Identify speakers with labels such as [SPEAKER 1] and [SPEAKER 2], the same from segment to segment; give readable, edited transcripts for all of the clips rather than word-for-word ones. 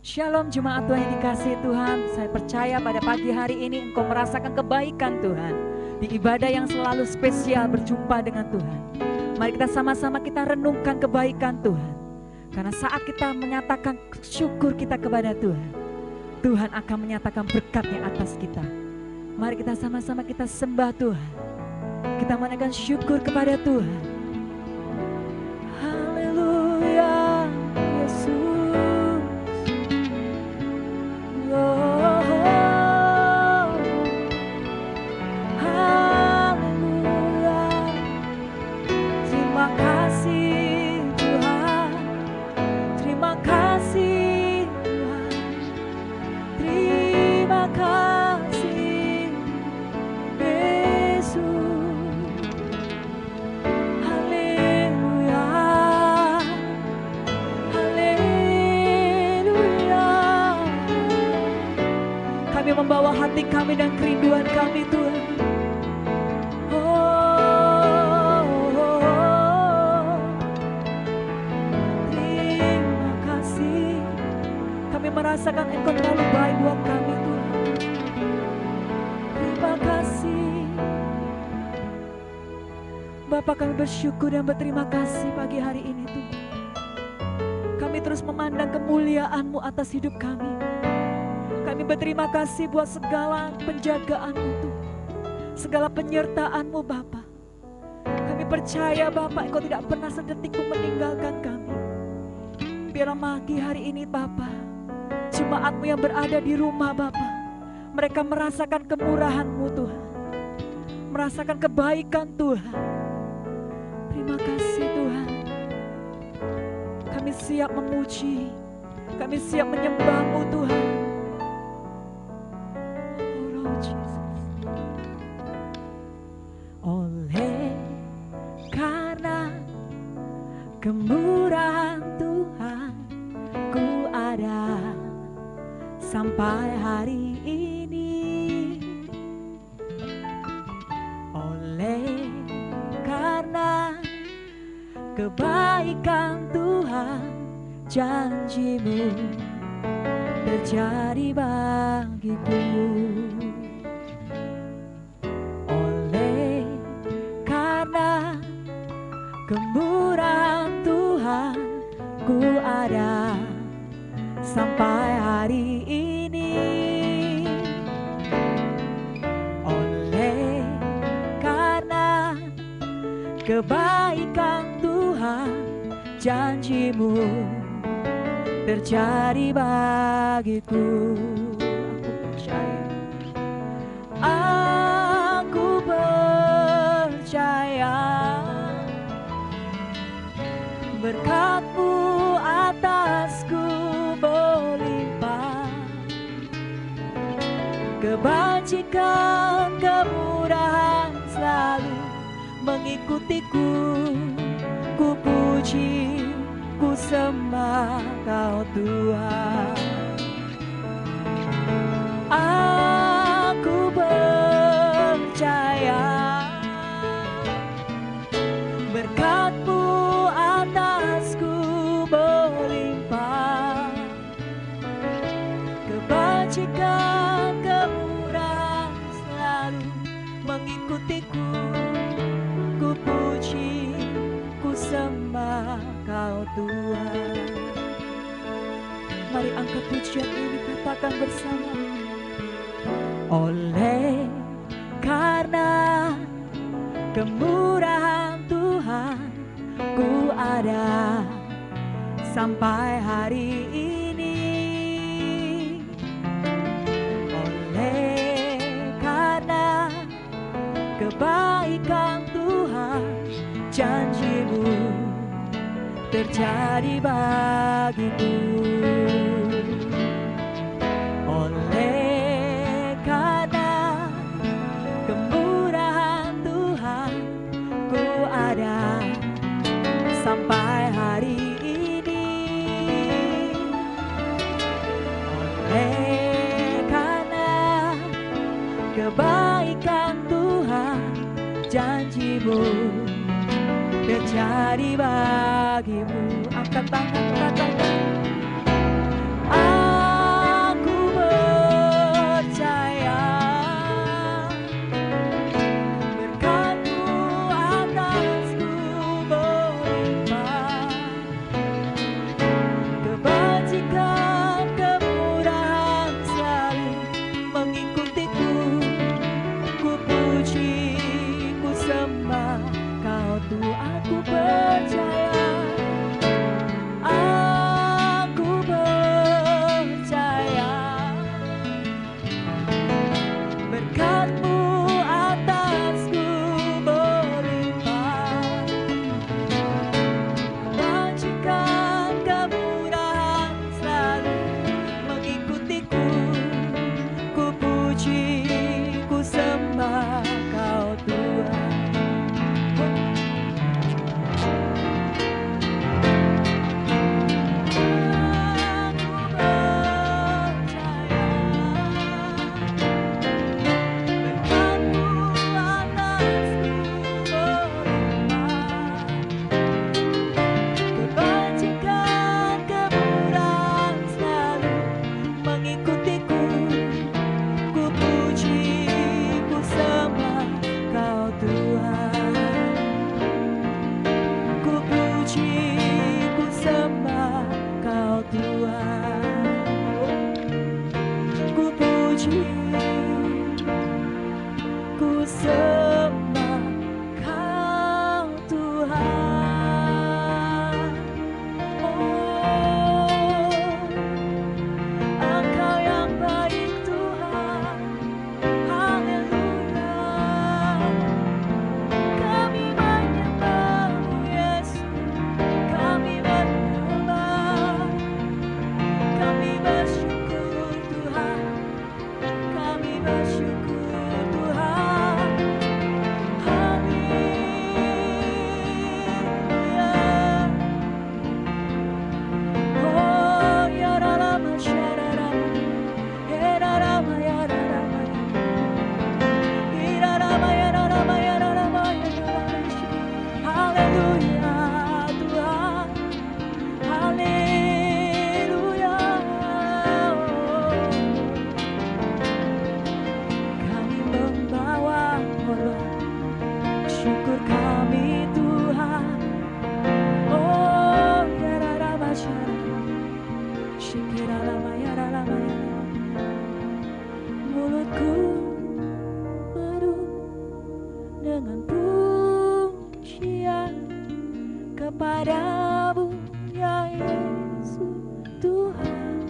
[SPEAKER 1] Shalom jemaat Tuhan yang dikasihi Tuhan. Saya percaya pada pagi hari ini Engkau merasakan kebaikan Tuhan. Di ibadah yang selalu spesial berjumpa dengan Tuhan. Mari kita sama-sama kita renungkan kebaikan Tuhan. Karena saat kita menyatakan syukur kita kepada Tuhan, Tuhan akan menyatakan berkat-Nya atas kita. Mari kita sama-sama kita sembah Tuhan. Kita menaikkan syukur kepada Tuhan. Haleluya, Yesus. Membawa hati kami dan kerinduan kami Tuhan. Terima kasih. Kami merasakan Engkau terlalu baik buat kami Tuhan. Terima kasih. Bapa, kami bersyukur dan berterima kasih pagi hari ini Tuhan. Kami terus memandang kemuliaan-Mu atas hidup kami. Kami berterima kasih buat segala penjagaan-Mu Tuhan, segala penyertaan-Mu Bapa. Kami percaya Bapa, Engkau tidak pernah sedetik pun meninggalkan kami. Biarlah pagi hari ini Bapa, jemaat-Mu yang berada di rumah Bapa, mereka merasakan kemurahan-Mu Tuhan, merasakan kebaikan Tuhan. Terima kasih Tuhan. Kami siap memuji, kami siap menyembah-Mu Tuhan. Oleh karena kemurahan Tuhan, ku ada sampai hari ini. Oleh karena kebaikan Tuhan, janji-Mu terjadi bagiku. Kemurahan Tuhan, ku ada sampai hari ini. Oleh karena kebaikan Tuhan, janji-Mu terjadi bagiku. Aku percaya berkat-Mu atasku berlimpah, kebajikan kemurahan selalu mengikutiku. Ku puji, ku sembah Kau Tuhan. Aku percaya berkat-Mu atasku berlimpah, kebajikan kemurahan selalu mengikutiku. Ku puji, ku sembah Kau Tuhan. Mari angkat pujian ini, katakan bersama. Oleh karena kemurahan Tuhan, ku ada sampai hari ini. Oleh karena kebaikan Tuhan, janji-Mu terjadi bagiku. Oleh karena kemurahan Tuhan, ku ada sampai hari ini. Oleh karena kebaikan Tuhan, janji-Mu terjadi bagimu. Angkat tangan, katakan kepadamu ya Yesus Tuhan.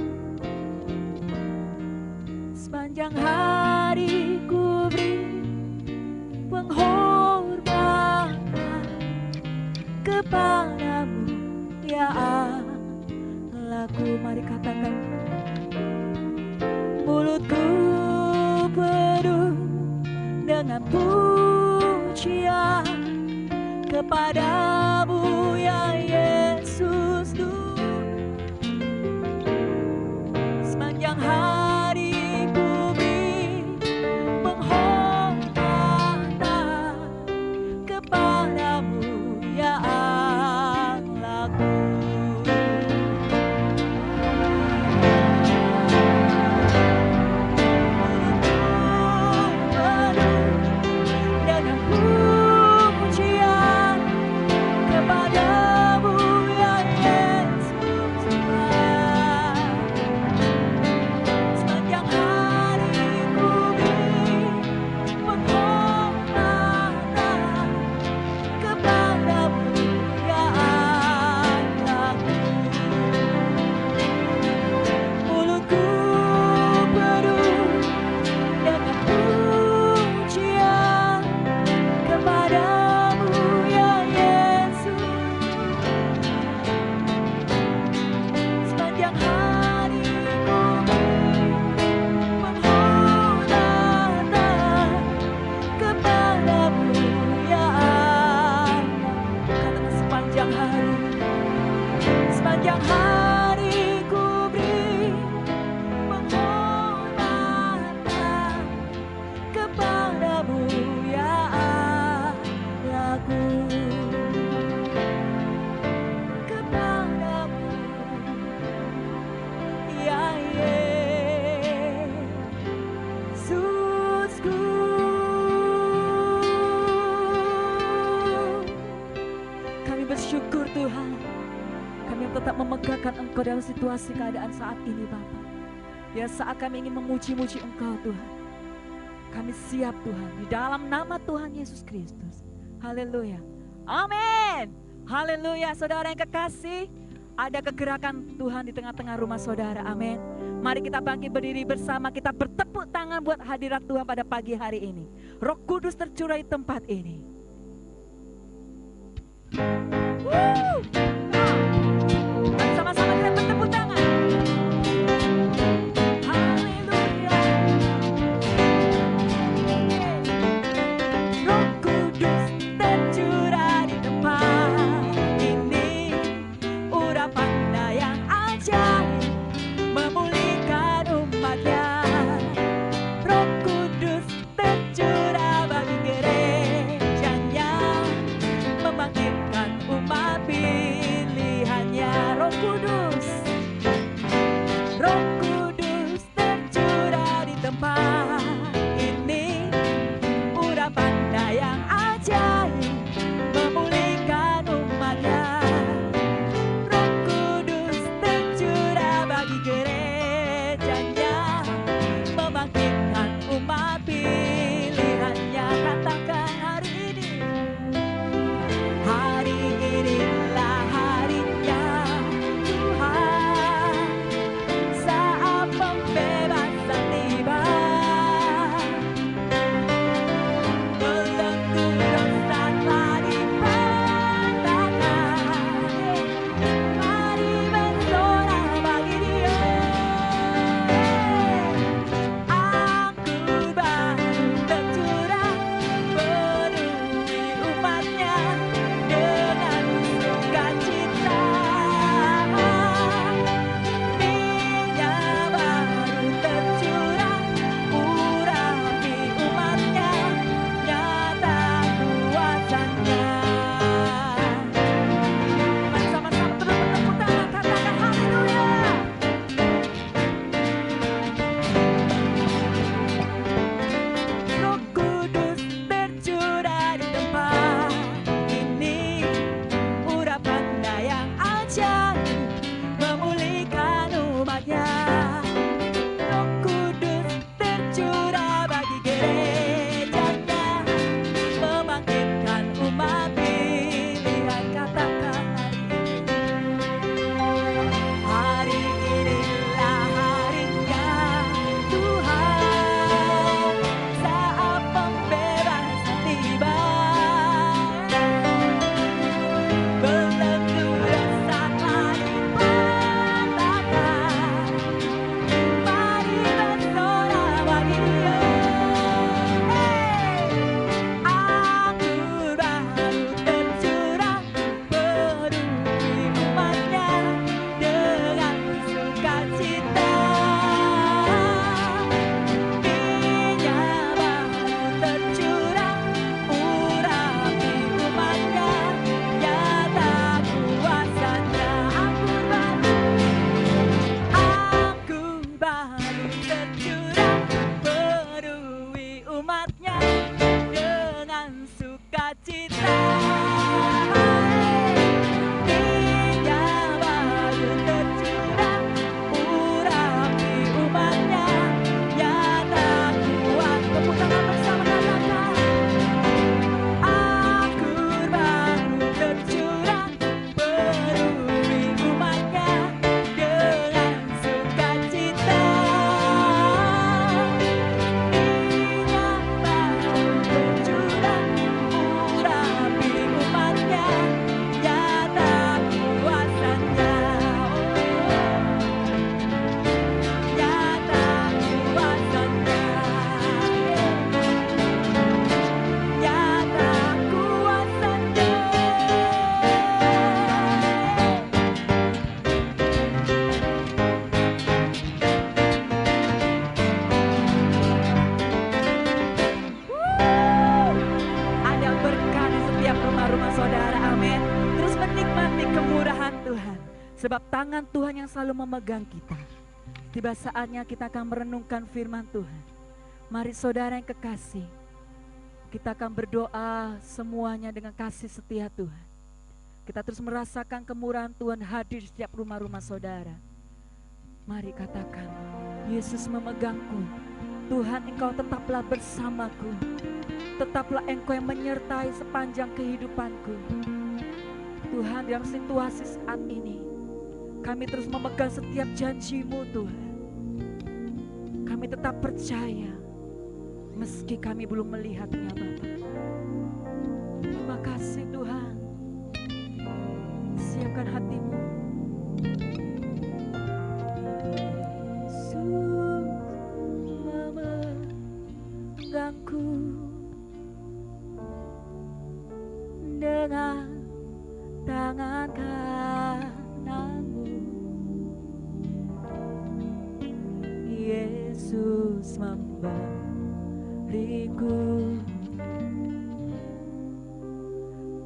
[SPEAKER 1] Sepanjang hari ku beri penghormatan kepadamu ya Allahku. Mari katakan, mulutku penuh dengan pujian kepadamu ya Yesus Tuhan. Sepanjang hari ku beri penghormatan kepadamu ya Allahku. Bersyukur Tuhan, kami tetap memegahkan Engkau dalam situasi keadaan saat ini Bapa. Ya, saat kami ingin memuji-muji Engkau Tuhan, kami siap Tuhan, di dalam nama Tuhan Yesus Kristus. Haleluya, amin. Haleluya. Saudara yang kekasih, ada kegerakan Tuhan di tengah-tengah rumah saudara, amin. Mari kita bangkit berdiri bersama, kita bertepuk tangan buat hadirat Tuhan pada pagi hari ini. Roh Kudus tercurah di tempat ini. Sama-sama kita bertepuk tangan. Haleluya. Roh Kudus tercurah di tempat ini. Urapannya yang ajaib memulihkan umatnya. Roh Kudus tercurah bagi gereja Tuhan, Tuhan. Sebab tangan Tuhan yang selalu memegang kita. Tiba saatnya kita akan merenungkan firman Tuhan. Mari saudara yang kekasih, kita akan berdoa semuanya dengan kasih setia Tuhan. Kita terus merasakan kemurahan Tuhan hadir di setiap rumah-rumah saudara. Mari katakan, Yesus memegangku. Tuhan, Engkau tetaplah bersamaku. Tetaplah Engkau yang menyertai sepanjang kehidupanku. Tuhan, dalam situasi saat ini, kami terus memegang setiap janji-Mu Tuhan. Kami tetap percaya, meski kami belum melihatnya Bapa. Terima kasih Tuhan. Siapkan hatimu. Yesus memegangku dengan tangan kananmu. Yesus memberiku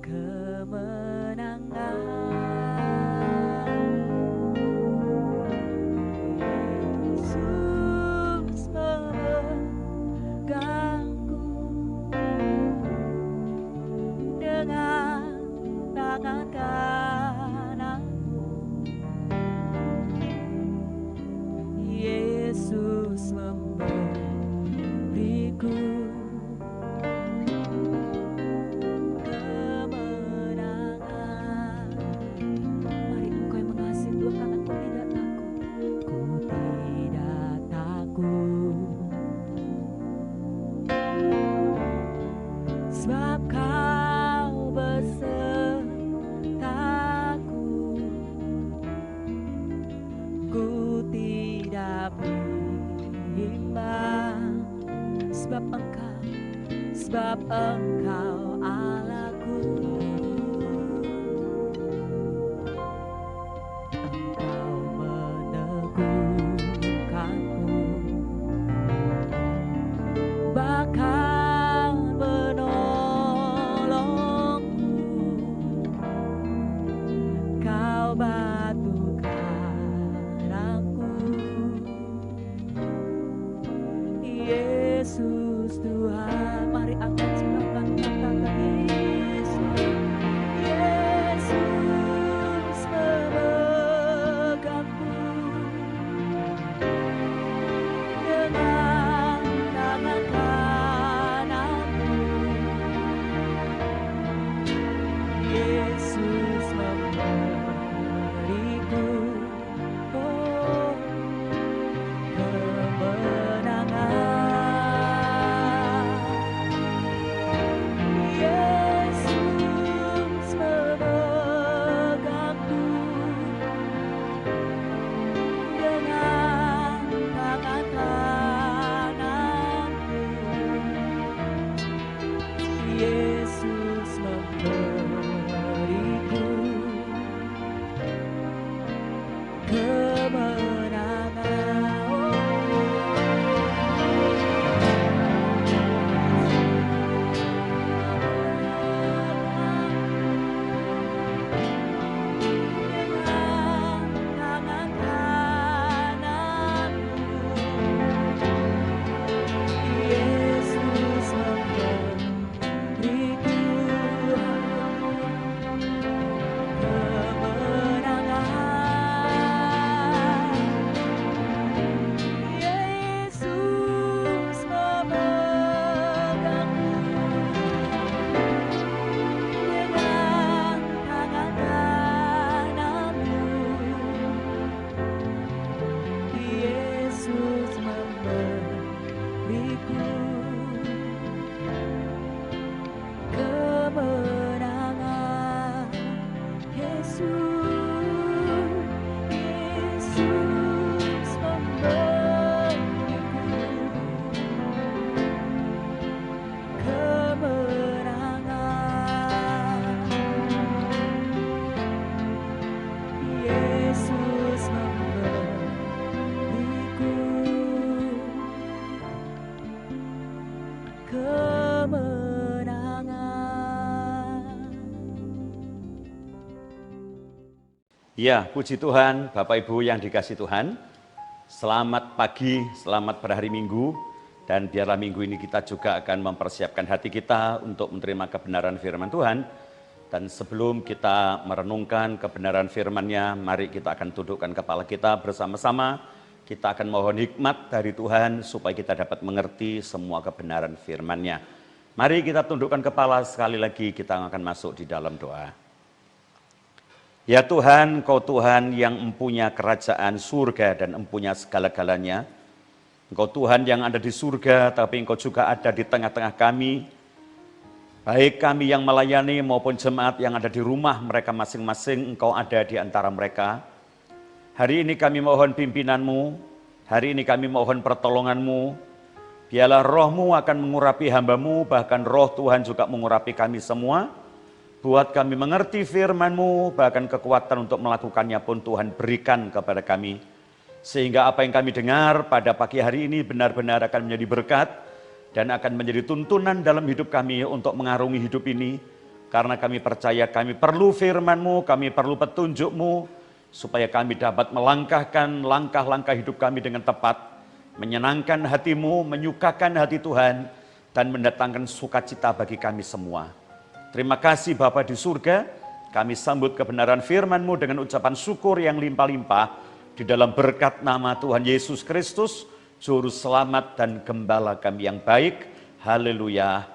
[SPEAKER 1] kemenangan. Yesus memegangku dengan tangan kananmu. Yesus memberiku kemenangan. Mari Engkau yang mengasihi Tuhan, katakan, ku tidak takut, sebab Kau besertaku. Ku tidak bimbang, sebab Engkau Allahku. Engkau meneguhkanku, bahkan menolongku. Kau batu karangku. Yesus Tuhan, mari angkat sebabkan katakan Yesus. Yesus memegangku dengan tangan kananmu. Yesus memberiku kemenangan. Yesus memegangku dengan tangan kananmu. Yesus memberiku kemenangan. kemenangan.
[SPEAKER 2] Ya, puji Tuhan, Bapak Ibu yang dikasihi Tuhan. Selamat pagi, selamat berhari Minggu. Dan biarlah minggu ini kita juga akan mempersiapkan hati kita untuk menerima kebenaran firman Tuhan. Dan sebelum kita merenungkan kebenaran firman-Nya, mari kita akan tundukkan kepala kita bersama-sama. Kita akan mohon hikmat dari Tuhan supaya kita dapat mengerti semua kebenaran firman-Nya. Mari kita tundukkan kepala, sekali lagi kita akan masuk di dalam doa. Ya Tuhan, Engkau Tuhan yang empunya kerajaan surga dan empunya segala-galanya. Engkau Tuhan yang ada di surga, tapi Engkau juga ada di tengah-tengah kami. Baik kami yang melayani maupun jemaat yang ada di rumah mereka masing-masing, Engkau ada di antara mereka. Hari ini kami mohon pimpinan-Mu, hari ini kami mohon pertolongan-Mu. Biarlah Roh-Mu akan mengurapi hamba-Mu, bahkan Roh Tuhan juga mengurapi kami semua. Buat kami mengerti firman-Mu, bahkan kekuatan untuk melakukannya pun Tuhan berikan kepada kami. Sehingga apa yang kami dengar pada pagi hari ini benar-benar akan menjadi berkat dan akan menjadi tuntunan dalam hidup kami untuk mengarungi hidup ini. Karena kami percaya kami perlu firman-Mu, kami perlu petunjuk-Mu, supaya kami dapat melangkahkan langkah-langkah hidup kami dengan tepat, menyenangkan hati-Mu, menyukakan hati Tuhan, dan mendatangkan sukacita bagi kami semua. Terima kasih Bapa di surga, kami sambut kebenaran firman-Mu dengan ucapan syukur yang limpah-limpah di dalam berkat nama Tuhan Yesus Kristus, Juru Selamat dan Gembala kami yang baik. Haleluya.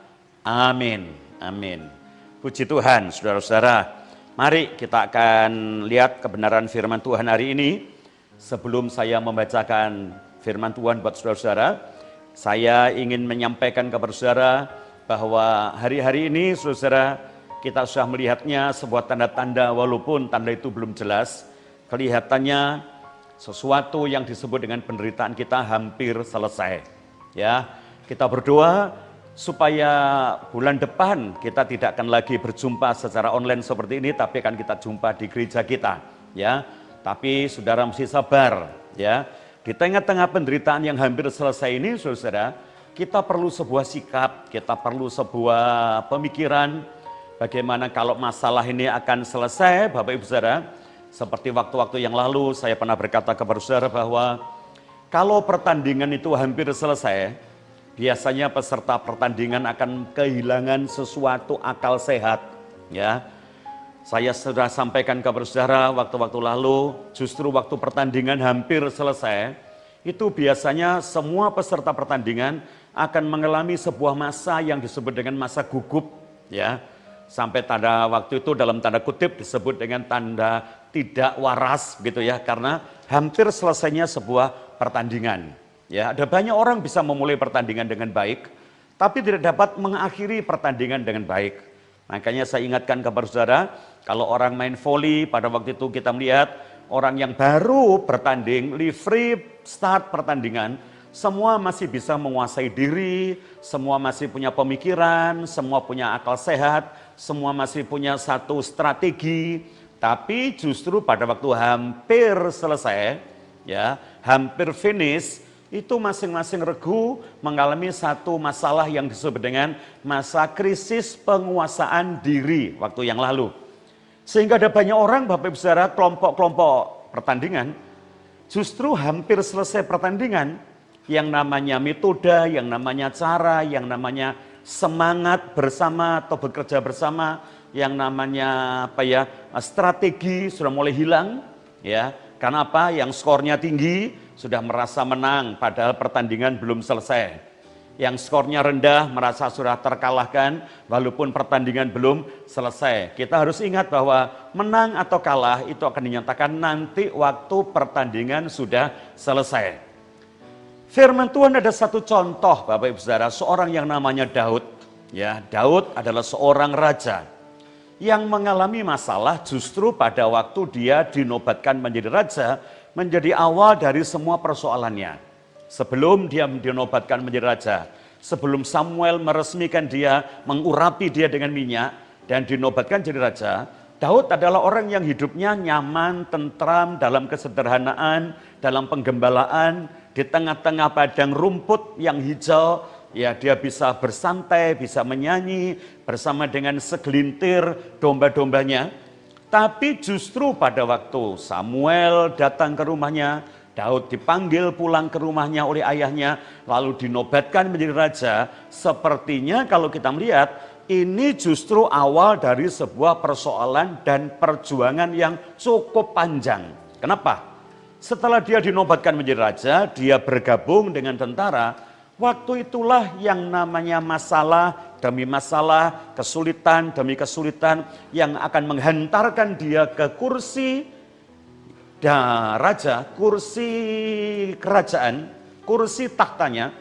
[SPEAKER 2] Amin. Amin. Puji Tuhan, saudara-saudara. Mari kita akan lihat kebenaran firman Tuhan hari ini. Sebelum saya membacakan firman Tuhan buat saudara-saudara, saya ingin menyampaikan kepada saudara bahwa hari-hari ini saudara kita sudah melihatnya sebuah tanda-tanda, walaupun tanda itu belum jelas. Kelihatannya sesuatu yang disebut dengan penderitaan kita hampir selesai. Ya, kita berdoa supaya bulan depan kita tidak akan lagi berjumpa secara online seperti ini, tapi akan kita jumpa di gereja kita. Ya, tapi saudara mesti sabar. Ya, di tengah-tengah penderitaan yang hampir selesai ini, saudara, kita perlu sebuah sikap, kita perlu sebuah pemikiran bagaimana kalau masalah ini akan selesai, Bapak Ibu Saudara. Seperti waktu-waktu yang lalu saya pernah berkata kepada saudara bahwa kalau pertandingan itu hampir selesai, biasanya peserta pertandingan akan kehilangan sesuatu akal sehat. Ya, saya sudah sampaikan kepada saudara waktu-waktu lalu, justru waktu pertandingan hampir selesai, itu biasanya semua peserta pertandingan akan mengalami sebuah masa yang disebut dengan masa gugup, ya. Sampai tanda waktu itu dalam tanda kutip disebut dengan tanda tidak waras gitu ya, karena hampir selesainya sebuah pertandingan. Ya, ada banyak orang bisa memulai pertandingan dengan baik, tapi tidak dapat mengakhiri pertandingan dengan baik. Makanya saya ingatkan kepada saudara, kalau orang main voli pada waktu itu kita melihat orang yang baru bertanding, free start pertandingan, semua masih bisa menguasai diri, semua masih punya pemikiran, semua punya akal sehat, semua masih punya satu strategi. Tapi justru pada waktu hampir selesai, ya, hampir finish, itu masing-masing regu mengalami satu masalah yang disebut dengan masa krisis penguasaan diri waktu yang lalu. Sehingga ada banyak orang, Bapak Ibu Saudara, kelompok-kelompok pertandingan, justru hampir selesai pertandingan, yang namanya metode, yang namanya cara, yang namanya semangat bersama atau bekerja bersama, yang namanya strategi sudah mulai hilang, ya. Karena apa? Yang skornya tinggi sudah merasa menang padahal pertandingan belum selesai. Yang skornya rendah merasa sudah terkalahkan walaupun pertandingan belum selesai. Kita harus ingat bahwa menang atau kalah itu akan dinyatakan nanti waktu pertandingan sudah selesai. Firman Tuhan ada satu contoh, Bapak Ibu Saudara, seorang yang namanya Daud. Ya, Daud adalah seorang raja yang mengalami masalah justru pada waktu dia dinobatkan menjadi raja, menjadi awal dari semua persoalannya. Sebelum dia dinobatkan menjadi raja, sebelum Samuel meresmikan dia, mengurapi dia dengan minyak dan dinobatkan jadi raja, Daud adalah orang yang hidupnya nyaman, tentram, dalam kesederhanaan, dalam penggembalaan, di tengah-tengah padang rumput yang hijau, ya dia bisa bersantai, bisa menyanyi bersama dengan segelintir domba-dombanya. Tapi justru pada waktu Samuel datang ke rumahnya, Daud dipanggil pulang ke rumahnya oleh ayahnya, lalu dinobatkan menjadi raja. Sepertinya kalau kita melihat, ini justru awal dari sebuah persoalan dan perjuangan yang cukup panjang. Kenapa? Setelah dia dinobatkan menjadi raja, dia bergabung dengan tentara. Waktu itulah yang namanya masalah demi masalah, kesulitan demi kesulitan yang akan menghantarkan dia ke kursi raja, kursi kerajaan, kursi tahtanya.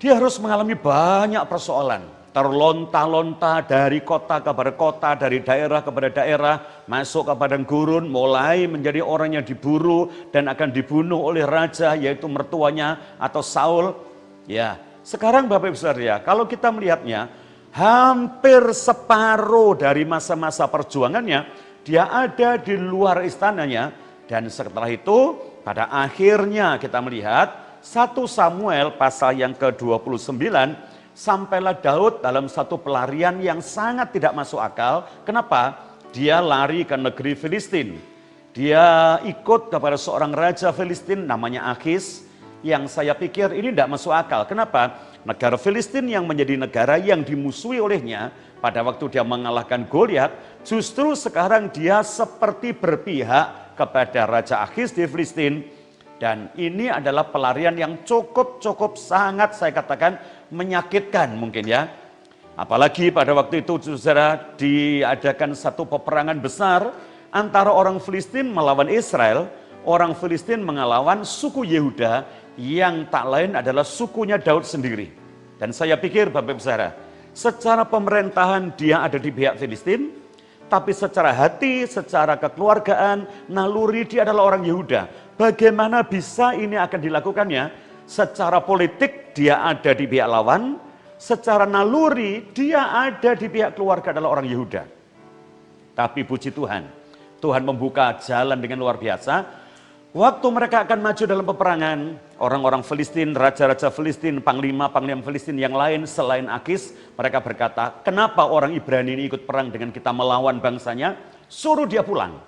[SPEAKER 2] Dia harus mengalami banyak persoalan, terlonta-lonta dari kota kepada kota, dari daerah kepada daerah, masuk ke padang gurun, mulai menjadi orang yang diburu dan akan dibunuh oleh raja, yaitu mertuanya atau Saul. Ya, sekarang Bapak Ibu Saudara, kalau kita melihatnya, hampir separuh dari masa-masa perjuangannya, dia ada di luar istananya. Dan setelah itu, pada akhirnya kita melihat 1 Samuel pasal yang ke-29, sampailah Daud dalam satu pelarian yang sangat tidak masuk akal. Kenapa? Dia lari ke negeri Filistin. Dia ikut kepada seorang raja Filistin namanya Akhis, yang saya pikir ini tidak masuk akal. Kenapa? Negara Filistin yang menjadi negara yang dimusuhi olehnya pada waktu dia mengalahkan Goliat, justru sekarang dia seperti berpihak kepada Raja Akhis di Filistin. Dan ini adalah pelarian yang cukup sangat saya katakan menyakitkan mungkin ya. Apalagi pada waktu itu saudara diadakan satu peperangan besar antara orang Filistin melawan Israel. Orang Filistin melawan suku Yehuda yang tak lain adalah sukunya Daud sendiri. Dan saya pikir Bapak Ibu Saudara, secara pemerintahan dia ada di pihak Filistin, tapi secara hati, secara kekeluargaan, naluri dia adalah orang Yehuda. Bagaimana bisa ini akan dilakukannya? Secara politik dia ada di pihak lawan, secara naluri dia ada di pihak keluarga adalah orang Yehuda. Tapi puji Tuhan, Tuhan membuka jalan dengan luar biasa. Waktu mereka akan maju dalam peperangan, orang-orang Filistin, raja-raja Filistin, panglima-panglima Filistin yang lain selain Akis, mereka berkata, kenapa orang Ibrani ini ikut perang dengan kita melawan bangsanya? Suruh dia pulang.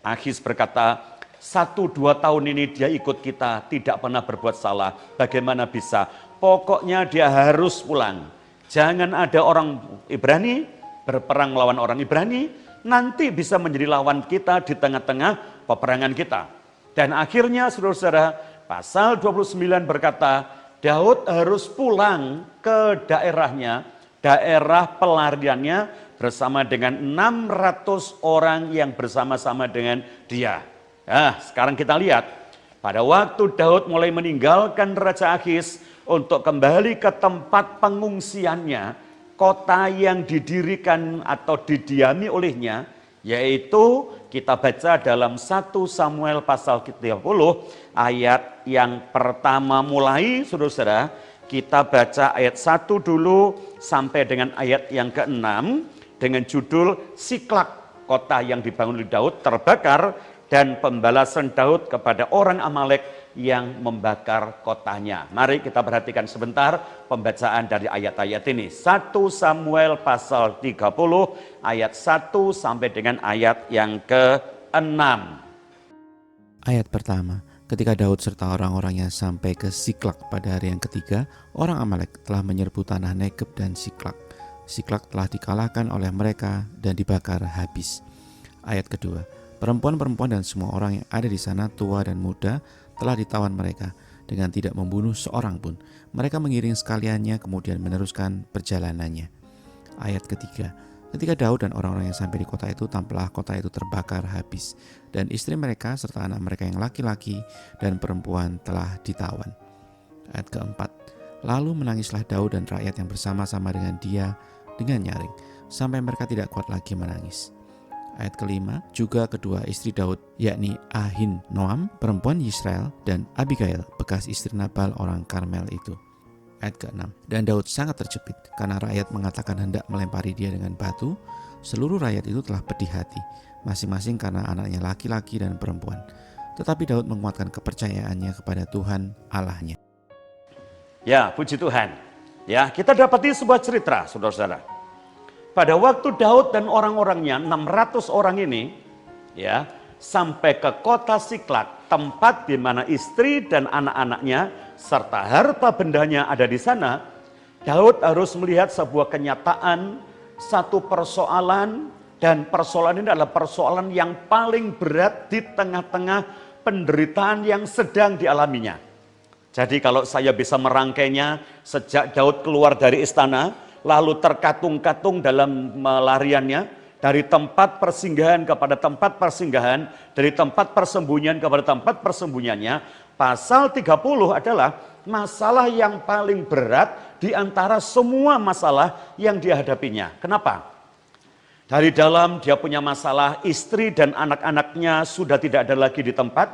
[SPEAKER 2] Akis berkata, 1-2 tahun ini dia ikut kita, tidak pernah berbuat salah. Bagaimana bisa? Pokoknya dia harus pulang. Jangan ada orang Ibrani berperang melawan orang Ibrani, nanti bisa menjadi lawan kita di tengah-tengah peperangan kita. Dan akhirnya saudara-saudara, pasal 29 berkata, Daud harus pulang ke daerahnya, daerah pelariannya bersama dengan 600 orang yang bersama-sama dengan dia. Nah, sekarang kita lihat, pada waktu Daud mulai meninggalkan Raja Akhis untuk kembali ke tempat pengungsiannya, kota yang didirikan atau didiami olehnya, yaitu kita baca dalam 1 Samuel pasal 30 ayat yang pertama mulai, saudara-saudara, kita baca ayat 1 dulu sampai dengan ayat yang ke-6 dengan judul Siklak, kota yang dibangun oleh Daud terbakar dan pembalasan Daud kepada orang Amalek yang membakar kotanya. Mari kita perhatikan sebentar pembacaan dari ayat-ayat ini. 1 Samuel pasal 30 ayat 1 sampai dengan ayat yang ke-6.
[SPEAKER 3] Ayat pertama, ketika Daud serta orang-orangnya sampai ke Siklak pada hari yang ketiga, orang Amalek telah menyerbu tanah Negeb dan Siklak. Siklak telah dikalahkan oleh mereka dan dibakar habis. Ayat kedua, perempuan-perempuan dan semua orang yang ada di sana, tua dan muda, telah ditawan mereka dengan tidak membunuh seorang pun. Mereka mengiring sekaliannya kemudian meneruskan perjalanannya. Ayat ketiga, ketika Daud dan orang-orang yang sampai di kota itu, tampaklah kota itu terbakar habis, dan istri mereka serta anak mereka yang laki-laki dan perempuan telah ditawan. Ayat keempat, lalu menangislah Daud dan rakyat yang bersama-sama dengan dia dengan nyaring, sampai mereka tidak kuat lagi menangis. Ayat kelima, juga kedua istri Daud, yakni Ahinoam, perempuan Yisrael, dan Abigail, bekas istri Nabal orang Karmel itu. Ayat ke-6, dan Daud sangat terjepit, karena rakyat mengatakan hendak melempari dia dengan batu. Seluruh rakyat itu telah pedih hati, masing-masing karena anaknya laki-laki dan perempuan. Tetapi Daud menguatkan kepercayaannya kepada Tuhan Allahnya.
[SPEAKER 2] Ya, puji Tuhan. Ya, kita dapati sebuah cerita, saudara-saudara. pada waktu Daud dan orang-orangnya 600 orang ini ya sampai ke kota Siklak, tempat di mana istri dan anak-anaknya serta harta bendanya ada di sana, Daud harus melihat sebuah kenyataan, satu persoalan, dan persoalan ini adalah persoalan yang paling berat di tengah-tengah penderitaan yang sedang dialaminya. Jadi kalau saya bisa merangkainya, sejak Daud keluar dari istana, lalu terkatung-katung dalam lariannya, dari tempat persinggahan kepada tempat persinggahan, dari tempat persembunyian kepada tempat persembunyiannya, pasal 30 adalah masalah yang paling berat di antara semua masalah yang dihadapinya. Kenapa? Dari dalam dia punya masalah, istri dan anak-anaknya sudah tidak ada lagi di tempat,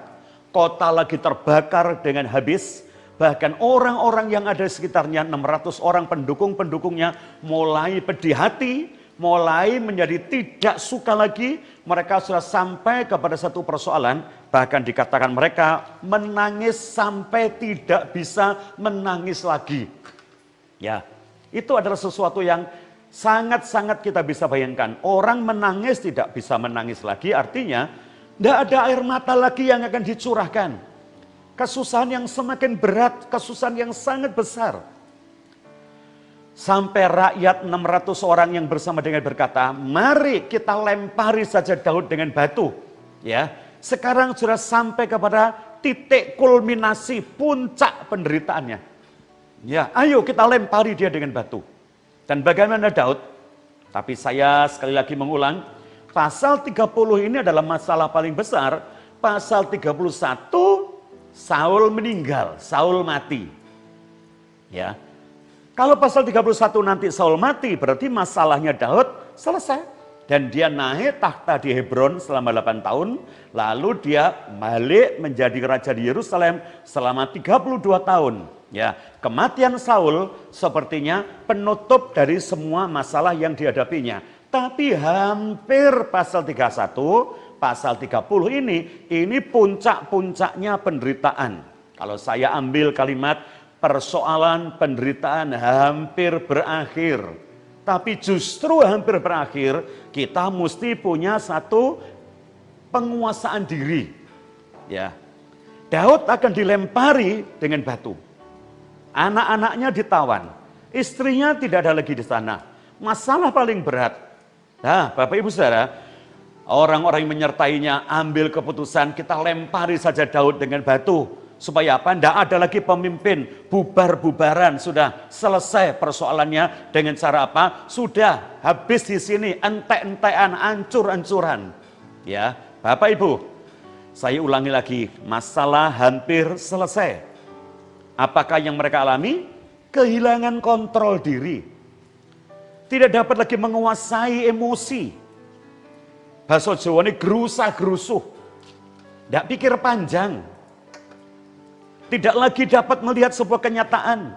[SPEAKER 2] kota lagi terbakar dengan habis, bahkan orang-orang yang ada di sekitarnya, 600 orang pendukung-pendukungnya mulai pedih hati, mulai menjadi tidak suka lagi. Mereka sudah sampai kepada satu persoalan, bahkan dikatakan mereka menangis sampai tidak bisa menangis lagi. Ya, itu adalah sesuatu yang sangat-sangat kita bisa bayangkan. Orang menangis tidak bisa menangis lagi, artinya tidak ada air mata lagi yang akan dicurahkan. Kesusahan yang semakin berat, kesusahan yang sangat besar. Sampai rakyat 600 orang yang bersama dengan berkata, mari kita lempari saja Daud dengan batu. Ya, sekarang sudah sampai kepada titik kulminasi puncak penderitaannya. Ya, ayo kita lempari dia dengan batu. Dan bagaimana Daud? Tapi saya sekali lagi mengulang, pasal 30 ini adalah masalah paling besar. Pasal 31, Saul meninggal, Saul mati. Ya. Kalau pasal 31 nanti Saul mati, berarti masalahnya Daud selesai. Dan dia naik tahta di Hebron selama 8 tahun, lalu dia balik menjadi raja di Yerusalem selama 32 tahun. Ya, kematian Saul sepertinya penutup dari semua masalah yang dihadapinya. Tapi hampir pasal 31, pasal 30 ini puncak-puncaknya penderitaan. Kalau saya ambil kalimat persoalan penderitaan hampir berakhir. Tapi justru hampir berakhir, kita mesti punya satu penguasaan diri. Ya. Daud akan dilempari dengan batu. Anak-anaknya ditawan. Istrinya tidak ada lagi di sana. Masalah paling berat. Nah, Bapak Ibu Saudara, orang-orang yang menyertainya ambil keputusan, kita lempari saja Daud dengan batu. Supaya apa? Tidak ada lagi pemimpin, bubar-bubaran, sudah selesai persoalannya. Dengan cara apa? Sudah habis di sini, entek-entekan, ancur-ancuran. Ya, Bapak Ibu, saya ulangi lagi, masalah hampir selesai. Apakah yang mereka alami? Kehilangan kontrol diri. Tidak dapat lagi menguasai emosi. Bahasa Jawa ini gerusah-gerusuh. Tidak pikir panjang. Tidak lagi dapat melihat sebuah kenyataan.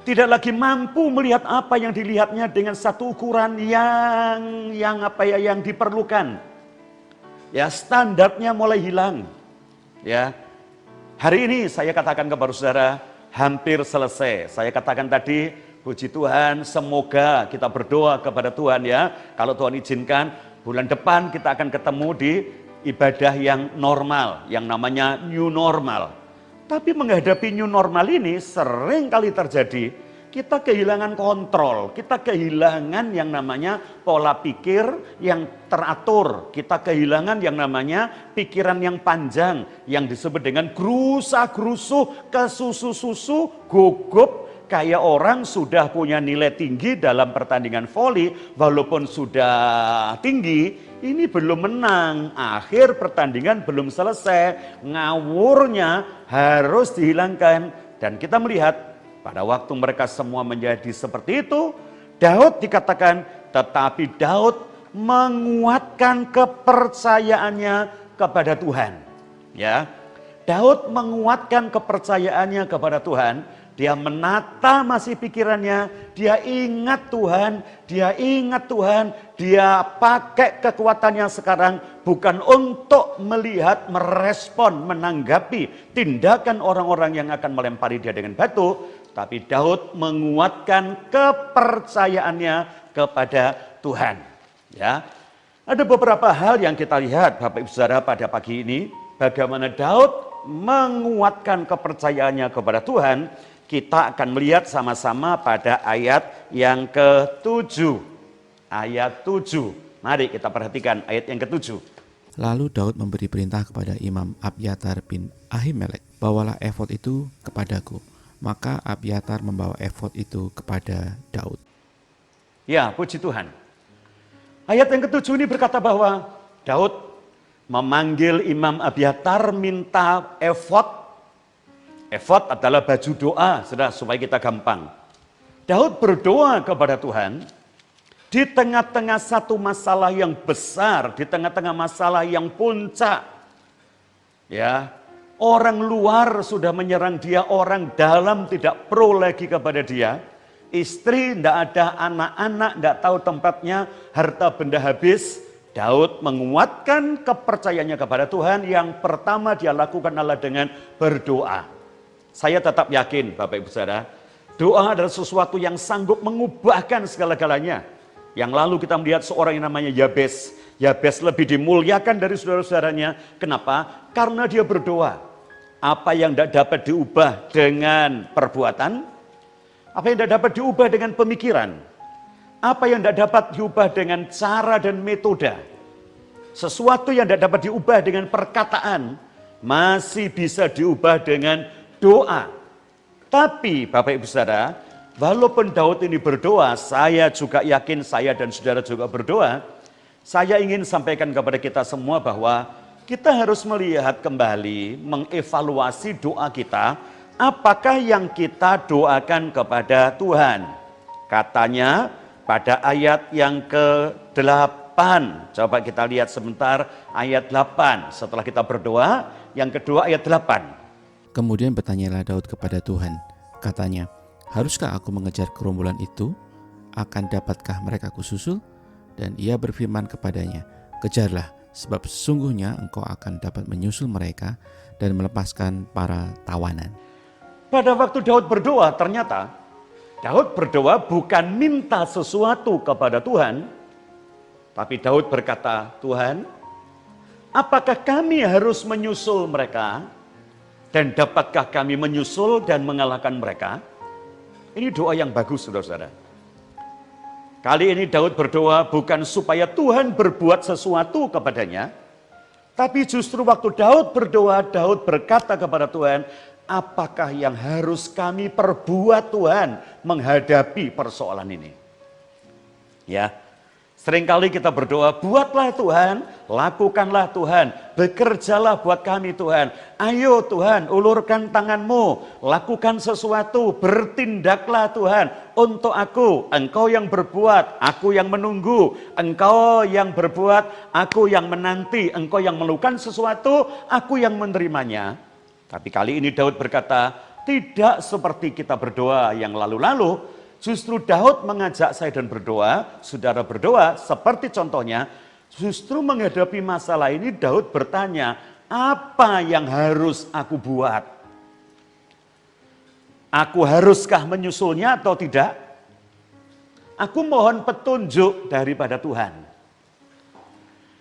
[SPEAKER 2] Tidak lagi mampu melihat apa yang dilihatnya dengan satu ukuran yang diperlukan. Ya, standarnya mulai hilang. Ya. Hari ini saya katakan kepada saudara, hampir selesai. Saya katakan tadi, puji Tuhan, semoga kita berdoa kepada Tuhan ya. Kalau Tuhan izinkan, bulan depan kita akan ketemu di ibadah yang normal, yang namanya new normal. Tapi menghadapi new normal ini sering kali terjadi, kita kehilangan kontrol, kita kehilangan yang namanya pola pikir yang teratur, kita kehilangan yang namanya pikiran yang panjang, yang disebut dengan gerusah-gerusuh, kesusu-susu, gugup, kayak orang sudah punya nilai tinggi dalam pertandingan voli, walaupun sudah tinggi, ini belum menang, akhir pertandingan belum selesai, ngawurnya harus dihilangkan. Dan kita melihat pada waktu mereka semua menjadi seperti itu, Daud dikatakan, tetapi Daud menguatkan kepercayaannya kepada Tuhan. Ya, Daud menguatkan kepercayaannya kepada Tuhan. Dia menata masih pikirannya, dia ingat Tuhan, dia pakai kekuatannya sekarang bukan untuk melihat, merespon, menanggapi tindakan orang-orang yang akan melempari dia dengan batu, tapi Daud menguatkan kepercayaannya kepada Tuhan. Ya, ada beberapa hal yang kita lihat Bapak Ibu Saudara pada pagi ini, bagaimana Daud menguatkan kepercayaannya kepada Tuhan. Kita akan melihat sama-sama pada ayat yang ke-7. Ayat 7. Mari kita perhatikan ayat yang ke-7.
[SPEAKER 3] Lalu Daud memberi perintah kepada Imam Abyatar bin Ahimelek, bawalah efod itu kepadaku. Maka Abyatar membawa efod itu kepada Daud.
[SPEAKER 2] Ya, puji Tuhan. Ayat yang ke-7 ini berkata bahwa Daud memanggil Imam Abyatar minta efod. Efod adalah baju doa, saudara, supaya kita gampang. Daud berdoa kepada Tuhan di tengah-tengah satu masalah yang besar, di tengah-tengah masalah yang puncak. Ya, orang luar sudah menyerang dia, orang dalam tidak pro lagi kepada dia. Istri tidak ada, anak-anak tidak tahu tempatnya, harta benda habis. Daud menguatkan kepercayaannya kepada Tuhan. Yang pertama dia lakukan adalah dengan berdoa. Saya tetap yakin Bapak Ibu Saudara, doa adalah sesuatu yang sanggup mengubahkan segala-galanya. Yang lalu kita melihat seorang yang namanya Yabes. Yabes lebih dimuliakan dari saudara-saudaranya. Kenapa? Karena dia berdoa. Apa yang tidak dapat diubah dengan perbuatan, apa yang tidak dapat diubah dengan pemikiran, apa yang tidak dapat diubah dengan cara dan metode, sesuatu yang tidak dapat diubah dengan perkataan, masih bisa diubah dengan doa. Tapi Bapak Ibu Saudara, walaupun Daud ini berdoa, saya juga yakin, saya dan saudara juga berdoa. Saya ingin sampaikan kepada kita semua bahwa kita harus melihat kembali, mengevaluasi doa kita. Apakah yang kita doakan kepada Tuhan? Katanya pada ayat yang ke-8. Coba kita lihat sebentar ayat 8. Setelah kita berdoa, yang kedua ayat 8.
[SPEAKER 3] Kemudian bertanyalah Daud kepada Tuhan. Katanya, haruskah aku mengejar gerombolan itu? Akan dapatkah mereka kususul? Dan ia berfirman kepadanya, kejarlah, sebab sesungguhnya engkau akan dapat menyusul mereka dan melepaskan para tawanan.
[SPEAKER 2] Pada waktu Daud berdoa, ternyata Daud berdoa bukan minta sesuatu kepada Tuhan, tapi Daud berkata, Tuhan, apakah kami harus menyusul mereka? Dan dapatkah kami menyusul dan mengalahkan mereka? Ini doa yang bagus, saudara-saudara. Kali ini Daud berdoa bukan supaya Tuhan berbuat sesuatu kepadanya, tapi justru waktu Daud berdoa, Daud berkata kepada Tuhan, apakah yang harus kami perbuat Tuhan menghadapi persoalan ini? Ya, seringkali kita berdoa, buatlah Tuhan, lakukanlah Tuhan, bekerjalah buat kami Tuhan. Ayo Tuhan, ulurkan tanganmu, lakukan sesuatu, bertindaklah Tuhan untuk aku. Engkau yang berbuat, aku yang menunggu. Engkau yang berbuat, aku yang menanti. Engkau yang melakukan sesuatu, aku yang menerimanya. Tapi kali ini Daud berkata, tidak seperti kita berdoa yang lalu-lalu. Justru Daud mengajak saya dan berdoa, saudara berdoa, seperti contohnya, justru menghadapi masalah ini Daud bertanya, apa yang harus aku buat? Aku haruskah menyusulnya atau tidak? Aku mohon petunjuk daripada Tuhan.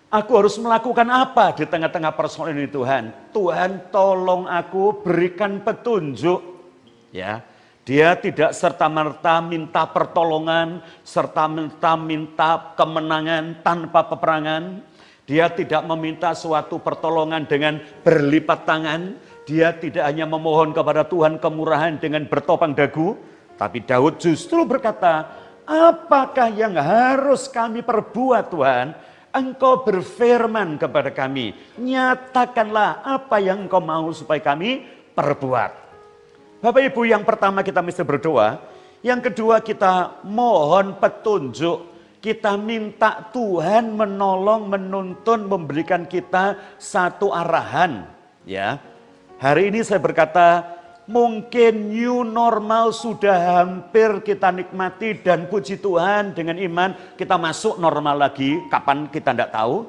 [SPEAKER 2] Aku harus melakukan apa di tengah-tengah persoalan ini Tuhan? Tuhan tolong aku, berikan petunjuk. Ya. Dia tidak serta-merta minta pertolongan, serta-merta minta kemenangan tanpa peperangan. Dia tidak meminta suatu pertolongan dengan berlipat tangan. Dia tidak hanya memohon kepada Tuhan kemurahan dengan bertopang dagu. Tapi Daud justru berkata, apakah yang harus kami perbuat Tuhan? Engkau berfirman kepada kami, nyatakanlah apa yang engkau mau supaya kami perbuat. Bapak Ibu, yang pertama kita mesti berdoa, yang kedua kita mohon petunjuk, kita minta Tuhan menolong, menuntun, memberikan kita satu arahan. Ya, hari ini saya berkata, mungkin new normal sudah hampir kita nikmati dan puji Tuhan dengan iman kita masuk normal lagi, kapan kita tidak tahu.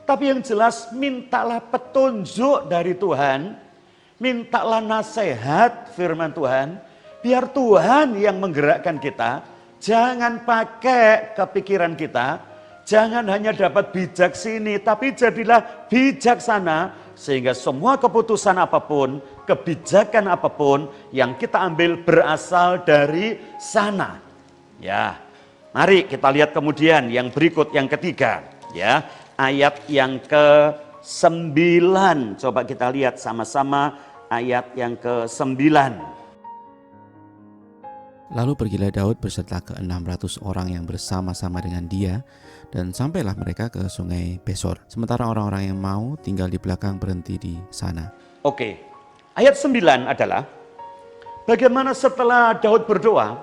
[SPEAKER 2] Tapi yang jelas mintalah petunjuk dari Tuhan. Mintalah nasihat firman Tuhan. Biar Tuhan yang menggerakkan kita, jangan pakai kepikiran kita, jangan hanya dapat bijak sini, tapi jadilah bijaksana, sehingga semua keputusan apapun, kebijakan apapun yang kita ambil berasal dari sana. Ya, mari kita lihat kemudian yang berikut, yang ketiga, ya, ayat yang ke-9. Coba kita lihat sama-sama ayat yang ke-9.
[SPEAKER 3] Lalu pergilah Daud beserta ke-600 orang yang bersama-sama dengan dia, dan sampailah mereka ke sungai Besor. Sementara orang-orang yang mau tinggal di belakang berhenti di sana.
[SPEAKER 2] Oke, ayat 9 adalah bagaimana setelah Daud berdoa,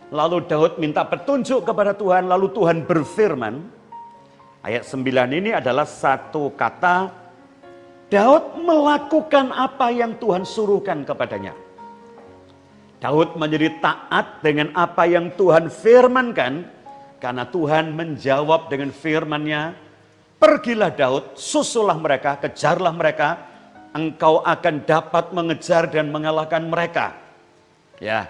[SPEAKER 2] lalu Daud minta petunjuk kepada Tuhan, lalu Tuhan berfirman. Ayat 9 ini adalah satu kata, Daud melakukan apa yang Tuhan suruhkan kepadanya. Daud menjadi taat dengan apa yang Tuhan firmankan, karena Tuhan menjawab dengan firman-Nya, pergilah Daud, susullah mereka, kejarlah mereka, engkau akan dapat mengejar dan mengalahkan mereka. Ya,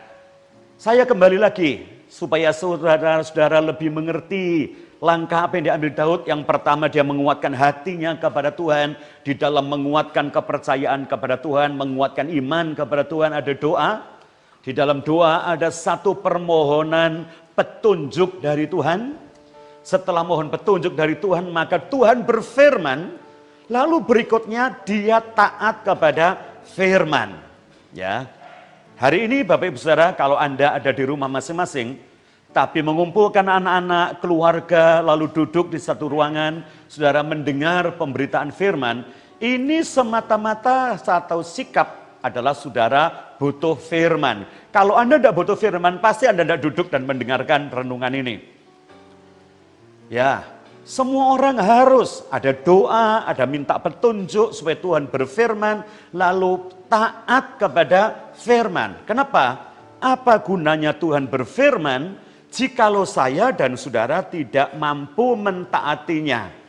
[SPEAKER 2] saya kembali lagi, supaya saudara-saudara lebih mengerti langkah apa yang diambil Daud. Yang pertama, dia menguatkan hatinya kepada Tuhan, di dalam menguatkan kepercayaan kepada Tuhan, menguatkan iman kepada Tuhan, ada doa. Di dalam doa ada satu permohonan petunjuk dari Tuhan. Setelah mohon petunjuk dari Tuhan, maka Tuhan berfirman. Lalu berikutnya dia taat kepada firman. Ya, hari ini Bapak Ibu Saudara, kalau Anda ada di rumah masing-masing, tapi mengumpulkan anak-anak, keluarga, lalu duduk di satu ruangan, saudara mendengar pemberitaan firman, ini semata-mata satu sikap adalah saudara butuh firman. Kalau Anda tidak butuh firman, pasti Anda tidak duduk dan mendengarkan renungan ini. Ya, semua orang harus ada doa, ada minta petunjuk supaya Tuhan berfirman, lalu taat kepada firman. Kenapa? Apa gunanya Tuhan berfirman jikalau saya dan saudara tidak mampu mentaatinya?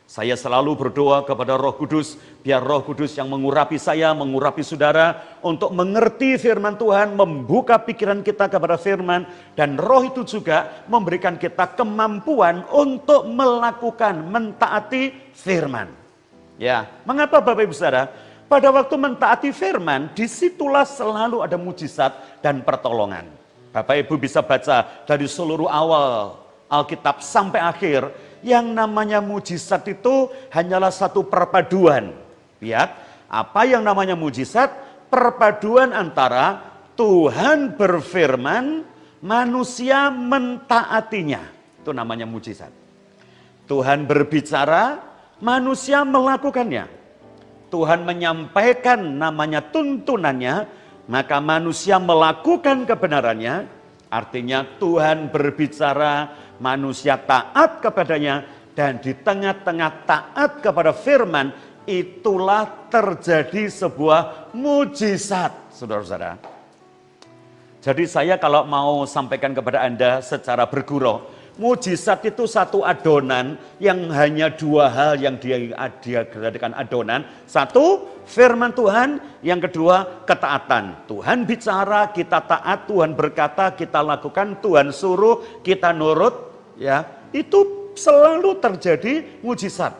[SPEAKER 2] Saya selalu berdoa kepada Roh Kudus, biar Roh Kudus yang mengurapi saya, mengurapi saudara, untuk mengerti firman Tuhan, membuka pikiran kita kepada firman, dan Roh itu juga memberikan kita kemampuan untuk melakukan, mentaati firman. Ya, mengapa Bapak Ibu Saudara? Pada waktu mentaati firman, disitulah selalu ada mujizat dan pertolongan. Bapak Ibu bisa baca dari seluruh awal Alkitab sampai akhir, yang namanya mujizat itu hanyalah satu perpaduan. Lihat, apa yang namanya mujizat? Perpaduan antara Tuhan berfirman, manusia mentaatinya. Itu namanya mujizat. Tuhan berbicara, manusia melakukannya. Tuhan menyampaikan namanya tuntunannya, maka manusia melakukan kebenarannya. Artinya Tuhan berbicara, manusia taat kepadanya, dan di tengah-tengah taat kepada firman, itulah terjadi sebuah mujizat, saudara-saudara. Jadi saya kalau mau sampaikan kepada Anda secara bergurau, mujizat itu satu adonan yang hanya dua hal yang dia jadikan adonan. Satu, firman Tuhan. Yang kedua, ketaatan. Tuhan bicara, kita taat. Tuhan berkata, kita lakukan. Tuhan suruh, kita nurut. Ya, itu selalu terjadi mujizat.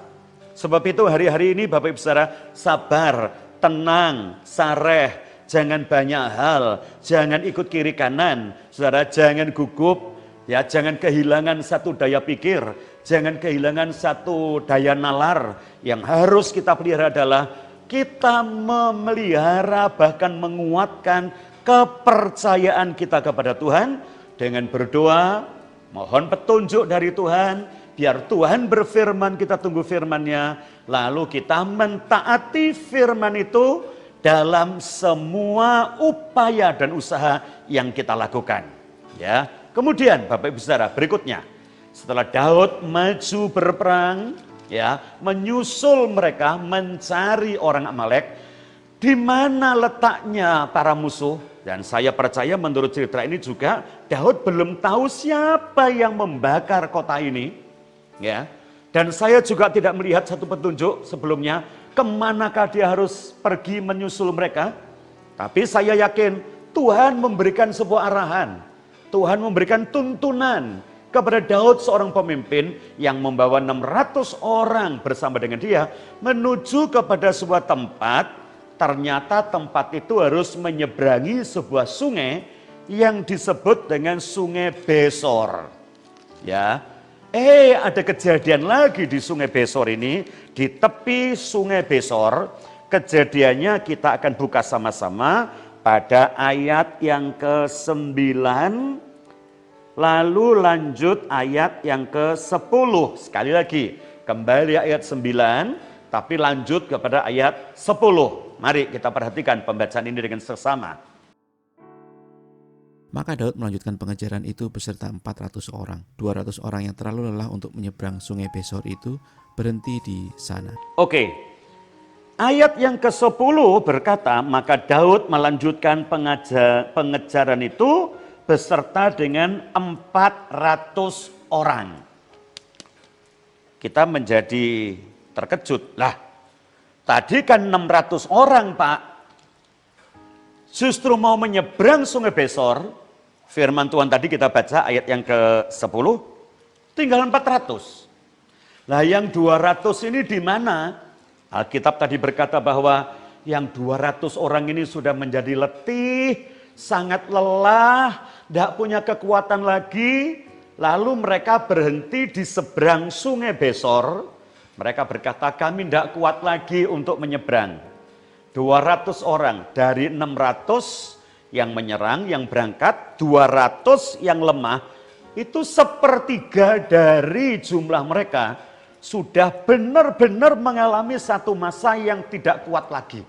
[SPEAKER 2] Sebab itu hari-hari ini Bapak Ibu Saudara, sabar, tenang, sareh, jangan banyak hal, jangan ikut kiri kanan, saudara, jangan gugup, ya, jangan kehilangan satu daya pikir, jangan kehilangan satu daya nalar. Yang harus kita pelihara adalah kita memelihara, bahkan menguatkan kepercayaan kita kepada Tuhan dengan berdoa, mohon petunjuk dari Tuhan, biar Tuhan berfirman, kita tunggu firman-Nya, lalu kita mentaati firman itu dalam semua upaya dan usaha yang kita lakukan. Ya, kemudian Bapak Ibu Saudara, berikutnya, setelah Daud maju berperang, ya, menyusul mereka mencari orang Amalek, di mana letaknya para musuh. Dan saya percaya menurut cerita ini juga Daud belum tahu siapa yang membakar kota ini, ya. Dan saya juga tidak melihat satu petunjuk sebelumnya kemanakah dia harus pergi menyusul mereka. Tapi saya yakin Tuhan memberikan sebuah arahan. Tuhan memberikan tuntunan kepada Daud, seorang pemimpin yang membawa 600 orang bersama dengan dia menuju kepada sebuah tempat. Ternyata tempat itu harus menyeberangi sebuah sungai yang disebut dengan Sungai Besor. Ya, ada kejadian lagi di Sungai Besor ini, di tepi Sungai Besor. Kejadiannya kita akan buka sama-sama pada ayat yang ke-9, lalu lanjut ayat yang ke-10. Sekali lagi, kembali ayat 9, tapi lanjut kepada ayat 10. Mari kita perhatikan pembacaan ini dengan seksama.
[SPEAKER 3] Maka Daud melanjutkan pengejaran itu beserta 400 orang. 200 orang yang terlalu lelah untuk menyeberang Sungai Besor itu berhenti di sana.
[SPEAKER 2] Oke, ayat yang ke-10 berkata, maka Daud melanjutkan pengejaran itu beserta dengan 400 orang. Kita menjadi terkejut. Lah, tadi kan 600 orang, Pak. Justru mau menyeberang Sungai Besor. Firman Tuhan tadi kita baca ayat yang ke-10, tinggal 400. Lah yang 200 ini di mana? Alkitab tadi berkata bahwa yang 200 orang ini sudah menjadi letih, sangat lelah, tidak punya kekuatan lagi. Lalu mereka berhenti di seberang Sungai Besor. Mereka berkata, kami tidak kuat lagi untuk menyeberang. 200 orang dari 600 yang menyerang, yang berangkat, 200 yang lemah, itu sepertiga dari jumlah mereka sudah benar-benar mengalami satu masa yang tidak kuat lagi.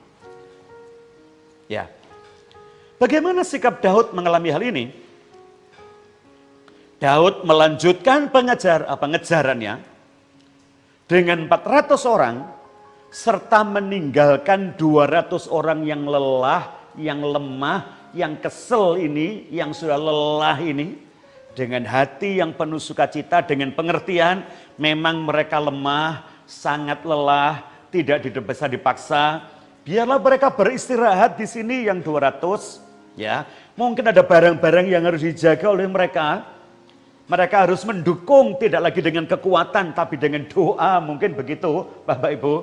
[SPEAKER 2] Ya. Bagaimana sikap Daud mengalami hal ini? Daud melanjutkan pengejarannya dengan 400 orang, serta meninggalkan 200 orang yang lelah, yang lemah, yang kesel ini, yang sudah lelah ini, dengan hati yang penuh sukacita, dengan pengertian, memang mereka lemah, sangat lelah, tidak bisa dipaksa. Biarlah mereka beristirahat di sini yang 200, ya. Mungkin ada barang-barang yang harus dijaga oleh mereka. Mereka harus mendukung, tidak lagi dengan kekuatan, tapi dengan doa, mungkin begitu, Bapak Ibu.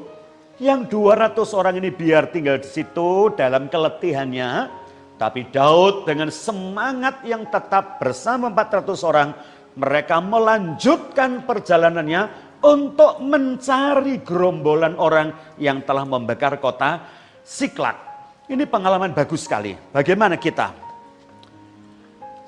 [SPEAKER 2] Yang 200 orang ini biar tinggal di situ dalam keletihannya, tapi Daud dengan semangat yang tetap bersama 400 orang, mereka melanjutkan perjalanannya untuk mencari gerombolan orang yang telah membakar kota Siklag. Ini pengalaman bagus sekali. Bagaimana kita?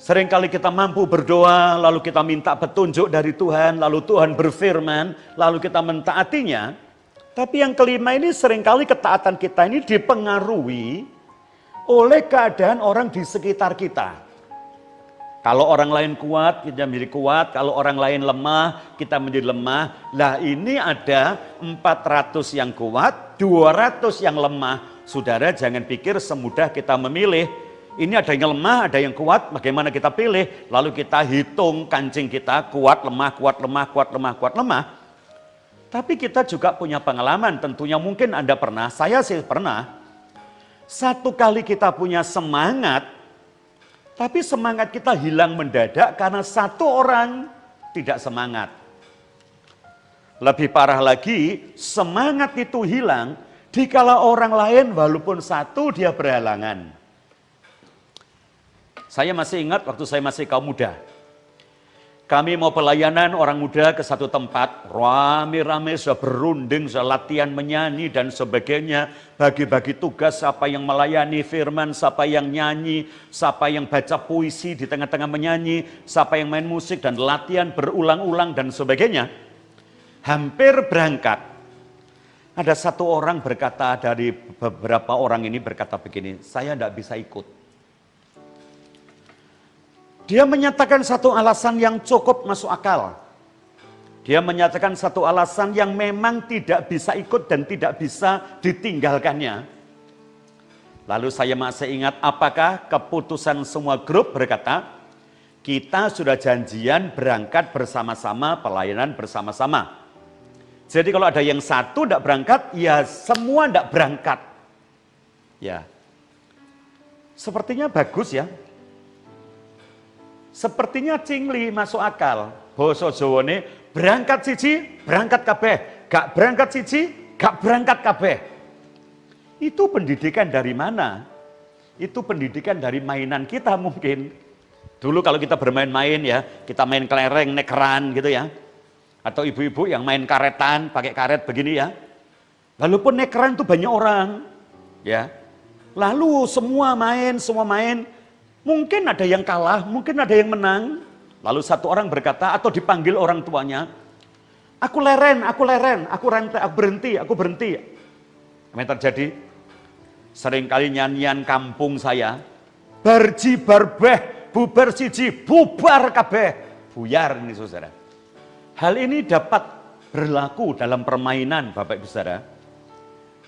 [SPEAKER 2] Seringkali kita mampu berdoa, lalu kita minta petunjuk dari Tuhan, lalu Tuhan berfirman, lalu kita mentaatinya. Tapi yang kelima ini seringkali ketaatan kita ini dipengaruhi oleh keadaan orang di sekitar kita. Kalau orang lain kuat, kita menjadi kuat. Kalau orang lain lemah, kita menjadi lemah. Lah ini ada 400 yang kuat, 200 yang lemah. Saudara jangan pikir semudah kita memilih. Ini ada yang lemah, ada yang kuat, bagaimana kita pilih? Lalu kita hitung kancing kita, kuat, lemah, kuat, lemah, kuat, lemah, kuat, lemah. Tapi kita juga punya pengalaman, tentunya mungkin Anda pernah, saya sih pernah. Satu kali kita punya semangat, tapi semangat kita hilang mendadak karena satu orang tidak semangat. Lebih parah lagi, semangat itu hilang dikala orang lain walaupun satu dia berhalangan. Saya masih ingat waktu saya masih kaum muda. Kami mau pelayanan orang muda ke satu tempat, rame-rame sudah berunding, sudah latihan menyanyi dan sebagainya. Bagi-bagi tugas, siapa yang melayani firman, siapa yang nyanyi, siapa yang baca puisi di tengah-tengah menyanyi, siapa yang main musik dan latihan berulang-ulang dan sebagainya. Hampir berangkat. Ada satu orang berkata, dari beberapa orang ini berkata begini, saya tidak bisa ikut. Dia menyatakan satu alasan yang cukup masuk akal. Dia menyatakan satu alasan yang memang tidak bisa ikut dan tidak bisa ditinggalkannya. Lalu saya masih ingat apakah keputusan semua grup berkata, kita sudah janjian berangkat bersama-sama, pelayanan bersama-sama. Jadi kalau ada yang satu tidak berangkat, ya semua tidak berangkat. Ya. Sepertinya bagus ya. Sepertinya cingli masuk akal. Basa Jawane berangkat siji, berangkat kabeh. Gak berangkat siji, gak berangkat kabeh. Itu pendidikan dari mana? Itu pendidikan dari mainan kita mungkin. Dulu kalau kita bermain-main ya, kita main kelereng, nekeran gitu ya. Atau ibu-ibu yang main karetan, pakai karet begini ya. Walaupun nekeran itu banyak orang, ya. Lalu semua main, mungkin ada yang kalah, mungkin ada yang menang. Lalu satu orang berkata atau dipanggil orang tuanya, aku leren, aku rantai, aku berhenti. Apa yang terjadi? Seringkali nyanyian kampung saya, barji barbeh, bubar siji, bubar kabeh. Buyar ini saudara. Hal ini dapat berlaku dalam permainan Bapak Ibu Saudara.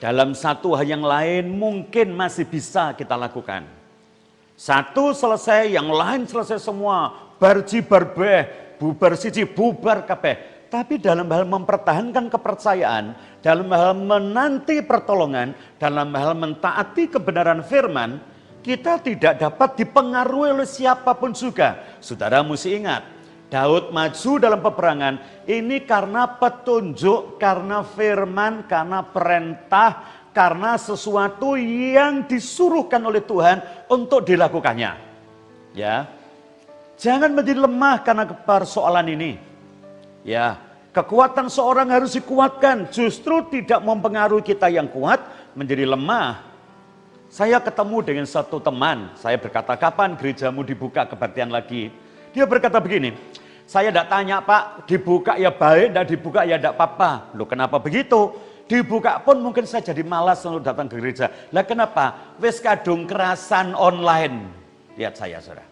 [SPEAKER 2] Dalam satu hal yang lain mungkin masih bisa kita lakukan. Satu selesai, yang lain selesai semua. Barji barbeh, bubar siji, bubar kabeh. Tapi dalam hal mempertahankan kepercayaan, dalam hal menanti pertolongan, dalam hal mentaati kebenaran firman, kita tidak dapat dipengaruhi oleh siapapun juga. Saudara mesti ingat, Daud maju dalam peperangan ini karena petunjuk, karena firman, karena perintah, karena sesuatu yang disuruhkan oleh Tuhan untuk dilakukannya. Ya, jangan menjadi lemah karena persoalan ini. Ya, kekuatan seorang harus dikuatkan, justru tidak mempengaruhi kita yang kuat menjadi lemah. Saya ketemu dengan satu teman, saya berkata, kapan gerejamu dibuka kebaktian lagi? Dia berkata begini, saya tidak tanya Pak, dibuka ya baik, tidak dibuka ya tidak apa-apa. Loh kenapa begitu? Dibuka pun mungkin saya jadi malas untuk datang ke gereja. Lah kenapa? Wes kadung kerasan online. Lihat saya saudara.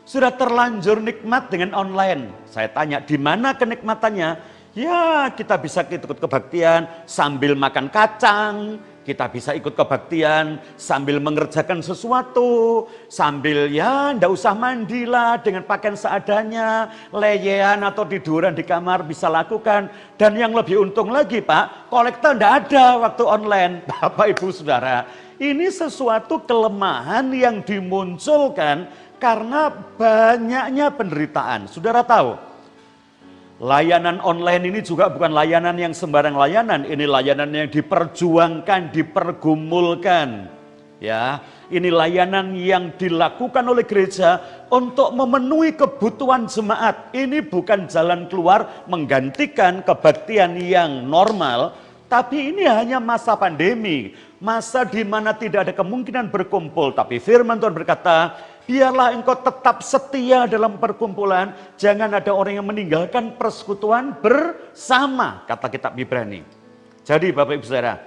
[SPEAKER 2] Sudah terlanjur nikmat dengan online. Saya tanya di mana kenikmatannya? Ya kita bisa ikut kebaktian sambil makan kacang. Kita bisa ikut kebaktian sambil mengerjakan sesuatu, sambil ya ndak usah mandilah dengan pakaian seadanya, leyehan atau tiduran di kamar bisa lakukan. Dan yang lebih untung lagi Pak, kolektor ndak ada waktu online. Bapak Ibu Saudara, ini sesuatu kelemahan yang dimunculkan karena banyaknya penderitaan. Saudara tahu, layanan online ini juga bukan layanan yang sembarang layanan. Ini layanan yang diperjuangkan, dipergumulkan. Ya, ini layanan yang dilakukan oleh gereja untuk memenuhi kebutuhan jemaat. Ini bukan jalan keluar menggantikan kebaktian yang normal, tapi ini hanya masa pandemi, masa di mana tidak ada kemungkinan berkumpul. Tapi firman Tuhan berkata, biarlah engkau tetap setia dalam perkumpulan. Jangan ada orang yang meninggalkan persekutuan bersama, kata kitab Ibrani. Jadi Bapak Ibu Saudara,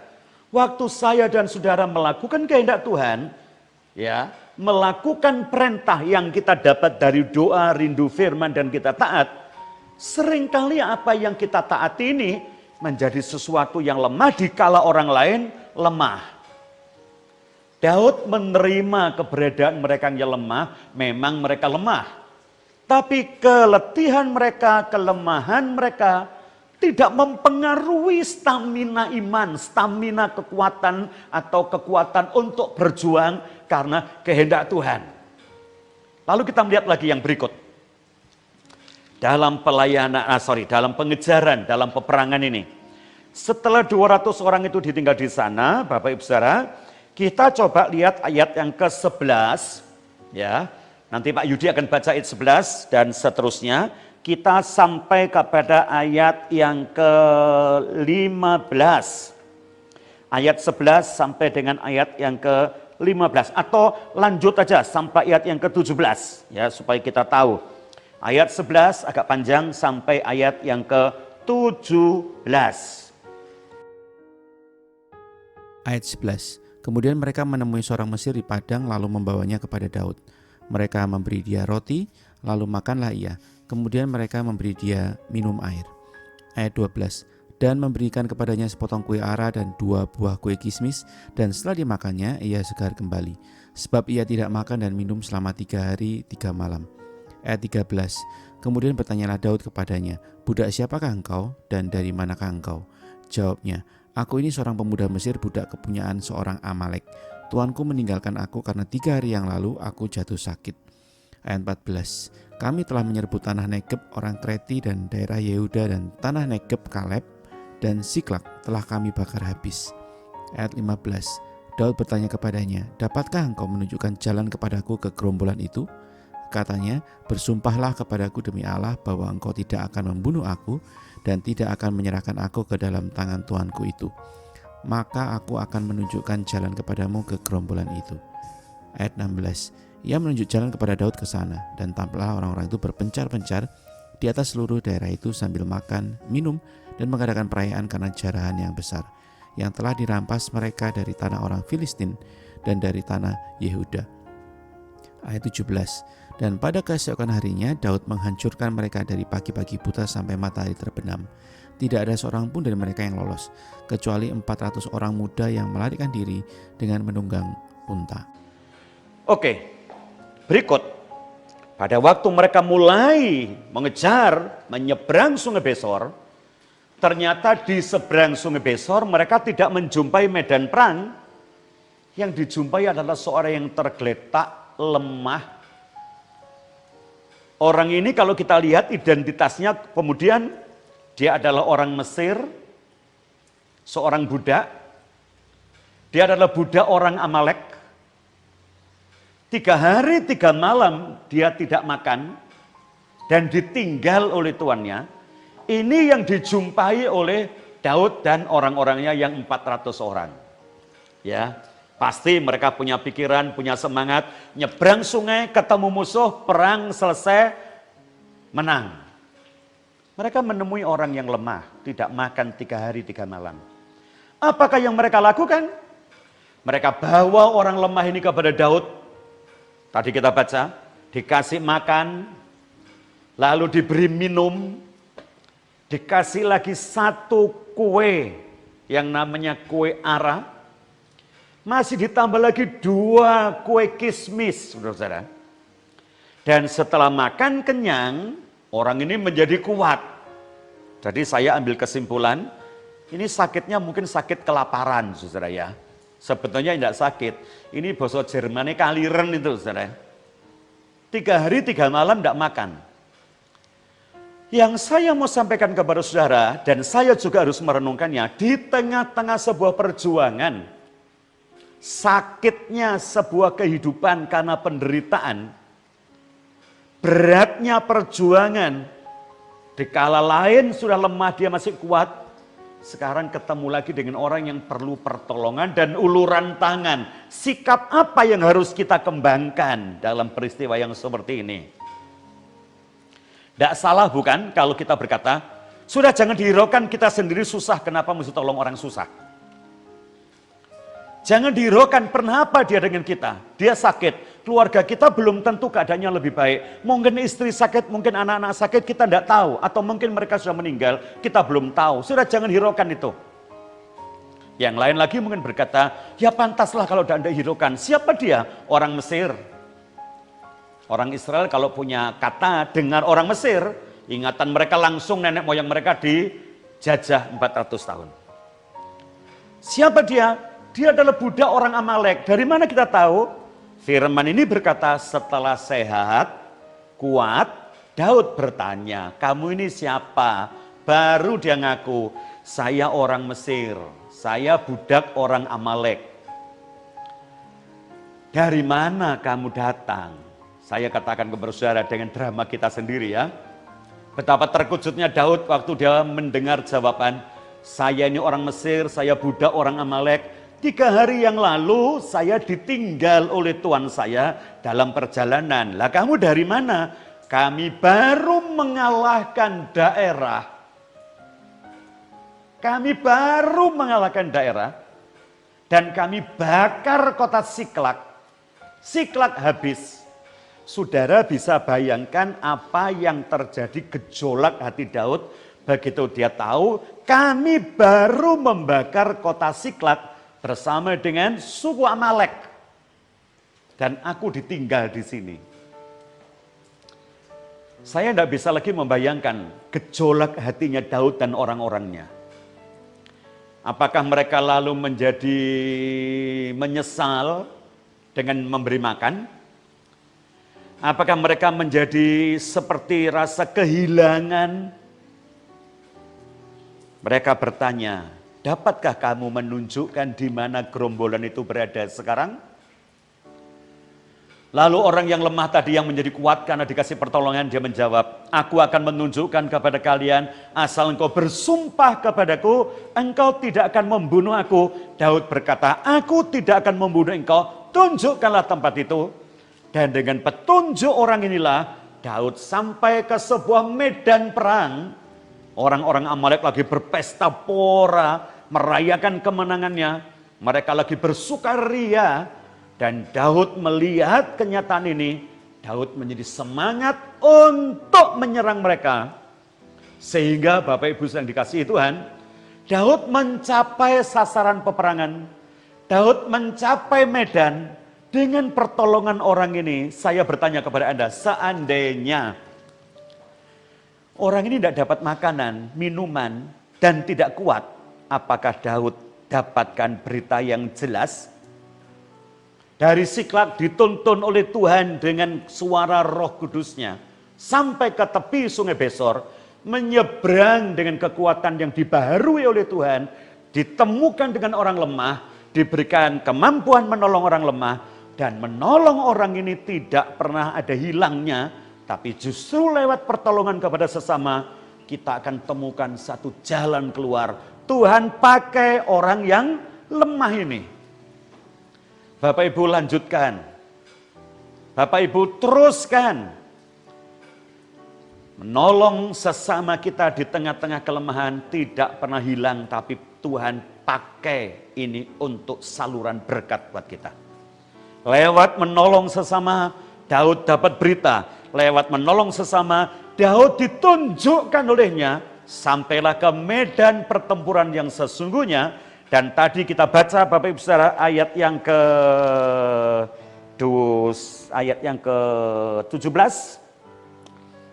[SPEAKER 2] waktu saya dan saudara melakukan kehendak Tuhan, ya, melakukan perintah yang kita dapat dari doa, rindu firman dan kita taat, seringkali apa yang kita taati ini menjadi sesuatu yang lemah dikala orang lain lemah. Daud menerima keberadaan mereka yang lemah, memang mereka lemah. Tapi keletihan mereka, kelemahan mereka tidak mempengaruhi stamina iman, stamina kekuatan atau kekuatan untuk berjuang karena kehendak Tuhan. Lalu kita melihat lagi yang berikut. Dalam dalam pengejaran, dalam peperangan ini. Setelah 200 orang itu ditinggal di sana, Bapak Ibu Saudara, kita coba lihat ayat yang ke-11, ya. Nanti Pak Yudi akan baca ayat 11 dan seterusnya. Kita sampai kepada ayat yang ke-15. Ayat 11 sampai dengan ayat yang ke-15. Atau lanjut aja sampai ayat yang ke-17, ya, supaya kita tahu. Ayat 11 agak panjang sampai ayat yang ke-17.
[SPEAKER 3] Ayat 11. Kemudian mereka menemui seorang Mesir di padang lalu membawanya kepada Daud. Mereka memberi dia roti, lalu makanlah ia. Kemudian mereka memberi dia minum air. Ayat 12. Dan memberikan kepadanya sepotong kue ara dan 2 buah kue kismis, dan setelah dimakannya ia segar kembali. Sebab ia tidak makan dan minum selama 3 hari 3 malam. Ayat 13. Kemudian bertanyalah Daud kepadanya, budak siapakah engkau dan dari manakah engkau? Jawabnya, aku ini seorang pemuda Mesir, budak kepunyaan seorang Amalek. Tuanku meninggalkan aku karena 3 hari yang lalu aku jatuh sakit. Ayat 14. Kami telah menyerbu tanah Negeb orang Kreti dan daerah Yehuda, dan tanah Negeb Kaleb dan Siklak telah kami bakar habis. Ayat 15. Daud bertanya kepadanya, dapatkah engkau menunjukkan jalan kepadaku ke gerombolan itu? Katanya, bersumpahlah kepadaku demi Allah bahwa engkau tidak akan membunuh aku dan tidak akan menyerahkan aku ke dalam tangan tuanku itu. Maka aku akan menunjukkan jalan kepadamu ke gerombolan itu. Ayat 16. Ia menunjuk jalan kepada Daud ke sana, dan tampaklah orang-orang itu berpencar-pencar di atas seluruh daerah itu sambil makan, minum, dan mengadakan perayaan karena jarahan yang besar yang telah dirampas mereka dari tanah orang Filistin dan dari tanah Yehuda. Ayat 17. Dan pada keesokan harinya Daud menghancurkan mereka dari pagi-pagi buta sampai matahari terbenam. Tidak ada seorang pun dari mereka yang lolos, kecuali 400 orang muda yang melarikan diri dengan menunggang unta.
[SPEAKER 2] Oke, berikut. Pada waktu mereka mulai mengejar, menyeberang sungai Besor, ternyata di seberang sungai Besor mereka tidak menjumpai medan perang. Yang dijumpai adalah seorang yang tergeletak, lemah. Orang ini kalau kita lihat identitasnya, kemudian dia adalah orang Mesir, seorang budak. Dia adalah budak orang Amalek. 3 hari 3 malam dia tidak makan dan ditinggal oleh tuannya. Ini yang dijumpai oleh Daud dan orang-orangnya yang 400 orang. Ya, pasti mereka punya pikiran, punya semangat, nyebrang sungai, ketemu musuh, perang selesai, menang. Mereka menemui orang yang lemah, tidak makan 3 hari 3 malam. Apakah yang mereka lakukan? Mereka bawa orang lemah ini kepada Daud. Tadi kita baca, dikasih makan, lalu diberi minum, dikasih lagi 1 kue yang namanya kue ara, masih ditambah lagi 2 kue kismis, saudara-saudara. Dan setelah makan kenyang, orang ini menjadi kuat. Jadi saya ambil kesimpulan, ini sakitnya mungkin sakit kelaparan, saudara ya. Sebetulnya tidak sakit, ini bahasa Jermannya kaliren itu, saudara. 3 hari 3 malam tidak makan. Yang saya mau sampaikan kepada saudara, dan saya juga harus merenungkannya, di tengah-tengah sebuah perjuangan, sakitnya sebuah kehidupan karena penderitaan, beratnya perjuangan, dikala lain sudah lemah dia masih kuat, sekarang ketemu lagi dengan orang yang perlu pertolongan dan uluran tangan. Sikap apa yang harus kita kembangkan dalam peristiwa yang seperti ini? Tidak salah bukan kalau kita berkata, sudah jangan dihiraukan, kita sendiri susah, kenapa mesti tolong orang susah? Jangan dihiraukan, kenapa dia dengan kita? Dia sakit, keluarga kita belum tentu keadaannya lebih baik. Mungkin istri sakit, mungkin anak-anak sakit, kita tidak tahu. Atau mungkin mereka sudah meninggal, kita belum tahu. Sudah jangan hiraukan itu. Yang lain lagi mungkin berkata, ya pantaslah kalau tidak hiraukan. Siapa dia? Orang Mesir. Orang Israel kalau punya kata dengar orang Mesir, ingatan mereka langsung nenek moyang mereka dijajah 400 tahun. Siapa dia? Dia adalah budak orang Amalek. Dari mana kita tahu? Firman ini berkata, setelah sehat, kuat, Daud bertanya, kamu ini siapa? Baru dia ngaku, saya orang Mesir, saya budak orang Amalek. Dari mana kamu datang? Saya katakan kepada saudara dengan drama kita sendiri ya. Betapa terkejutnya Daud waktu dia mendengar jawaban, saya ini orang Mesir, saya budak orang Amalek. 3 hari yang lalu saya ditinggal oleh Tuhan saya dalam perjalanan. Lah kamu dari mana? Kami baru mengalahkan daerah. Kami baru mengalahkan daerah. Dan kami bakar kota Siklak. Siklak habis. Saudara bisa bayangkan apa yang terjadi gejolak hati Daud. Begitu dia tahu kami baru membakar kota Siklak bersama dengan suku Amalek. Dan aku ditinggal di sini. Saya tidak bisa lagi membayangkan gejolak hatinya Daud dan orang-orangnya. Apakah mereka lalu menjadi menyesal dengan memberi makan? Apakah mereka menjadi seperti rasa kehilangan? Mereka bertanya, dapatkah kamu menunjukkan di mana gerombolan itu berada sekarang? Lalu orang yang lemah tadi yang menjadi kuat karena dikasih pertolongan, dia menjawab, aku akan menunjukkan kepada kalian, asal engkau bersumpah kepadaku, engkau tidak akan membunuh aku. Daud berkata, aku tidak akan membunuh engkau, tunjukkanlah tempat itu. Dan dengan petunjuk orang inilah, Daud sampai ke sebuah medan perang. Orang-orang Amalek lagi berpesta pora, merayakan kemenangannya. Mereka lagi bersukaria. Dan Daud melihat kenyataan ini, Daud menjadi semangat untuk menyerang mereka. Sehingga Bapak Ibu yang dikasihi Tuhan, Daud mencapai sasaran peperangan. Daud mencapai medan dengan pertolongan orang ini. Saya bertanya kepada Anda, seandainya orang ini tidak dapat makanan, minuman, dan tidak kuat, apakah Daud dapatkan berita yang jelas? Dari Siklag dituntun oleh Tuhan dengan suara Roh Kudusnya sampai ke tepi Sungai Besor, menyeberang dengan kekuatan yang dibaharui oleh Tuhan, ditemukan dengan orang lemah, diberikan kemampuan menolong orang lemah, dan menolong orang ini tidak pernah ada hilangnya, tapi justru lewat pertolongan kepada sesama, kita akan temukan satu jalan keluar. Tuhan pakai orang yang lemah ini. Bapak Ibu lanjutkan, Bapak Ibu teruskan, menolong sesama kita di tengah-tengah kelemahan tidak pernah hilang, tapi Tuhan pakai ini untuk saluran berkat buat kita. Lewat menolong sesama, Daud dapat berita. Lewat menolong sesama, Daud ditunjukkan olehnya, sampailah ke medan pertempuran yang sesungguhnya. Dan tadi kita baca Bapak Ibu Saudara ayat yang ke-17.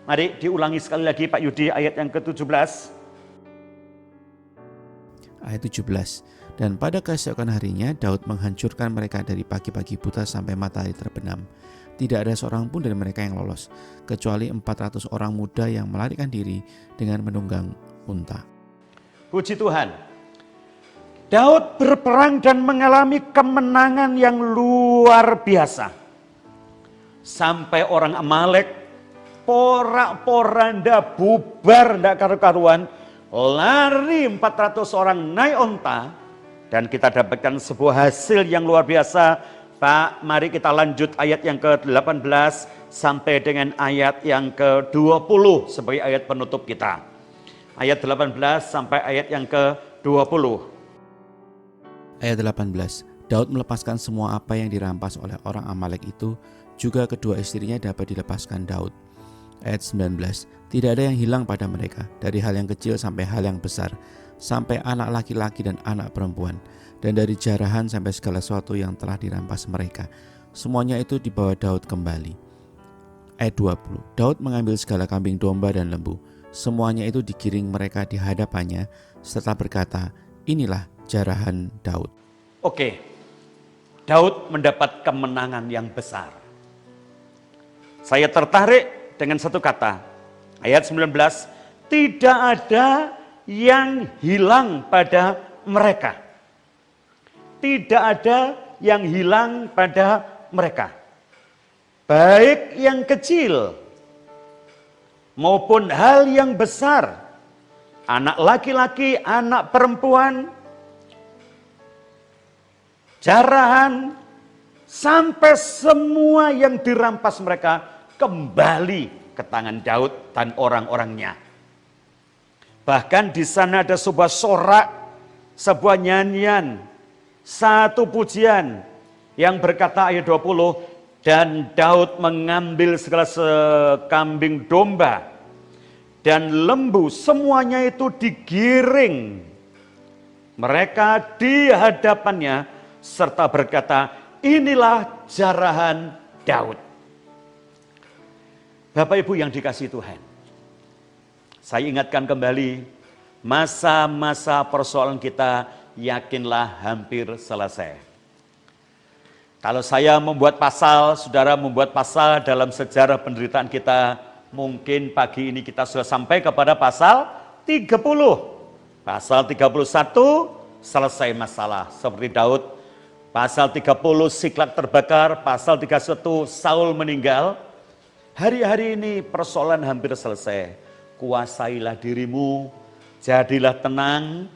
[SPEAKER 2] Mari diulangi sekali lagi Pak Yudi ayat yang ke-17.
[SPEAKER 3] Ayat 17. Dan pada keesokan harinya Daud menghancurkan mereka dari pagi-pagi buta sampai matahari terbenam. Tidak ada seorang pun dari mereka yang lolos, kecuali 400 orang muda yang melarikan diri dengan menunggang unta.
[SPEAKER 2] Puji Tuhan. Daud berperang dan mengalami kemenangan yang luar biasa. Sampai orang Amalek porak-poranda bubar tidak karu-karuan. Lari 400 orang naik unta. Dan kita dapatkan sebuah hasil yang luar biasa. Pak, mari kita lanjut ayat yang ke-18 sampai dengan ayat yang ke-20 sebagai ayat penutup kita. Ayat 18 sampai ayat yang ke-20.
[SPEAKER 3] Ayat 18, Daud melepaskan semua apa yang dirampas oleh orang Amalek itu, juga kedua istrinya dapat dilepaskan Daud. Ayat 19, tidak ada yang hilang pada mereka, dari hal yang kecil sampai hal yang besar, sampai anak laki-laki dan anak perempuan, dan dari jarahan sampai segala sesuatu yang telah dirampas mereka. Semuanya itu dibawa Daud kembali. Ayat 20, Daud mengambil segala kambing domba dan lembu, semuanya itu digiring mereka di hadapannya, serta berkata, inilah jarahan Daud.
[SPEAKER 2] Oke, Daud mendapat kemenangan yang besar. Saya tertarik dengan satu kata, ayat 19, tidak ada yang hilang pada mereka. Tidak ada yang hilang pada mereka. Baik yang kecil maupun hal yang besar. Anak laki-laki, anak perempuan, jarahan, sampai semua yang dirampas mereka kembali ke tangan Daud dan orang-orangnya. Bahkan di sana ada sebuah sorak, sebuah nyanyian, satu pujian yang berkata ayat 20, dan Daud mengambil segala sekambing domba dan lembu, semuanya itu digiring mereka di hadapannya, serta berkata, inilah jarahan Daud. Bapak Ibu yang dikasihi Tuhan, saya ingatkan kembali Masa-masa persoalan kita yakinlah hampir selesai. Kalau saya membuat pasal, saudara membuat pasal dalam sejarah penderitaan kita, mungkin pagi ini kita sudah sampai kepada pasal 30. Pasal 31 selesai masalah. Seperti Daud, pasal 30 Siklak terbakar, pasal 31 Saul meninggal. Hari-hari ini persoalan hampir selesai. Kuasailah dirimu, jadilah tenang,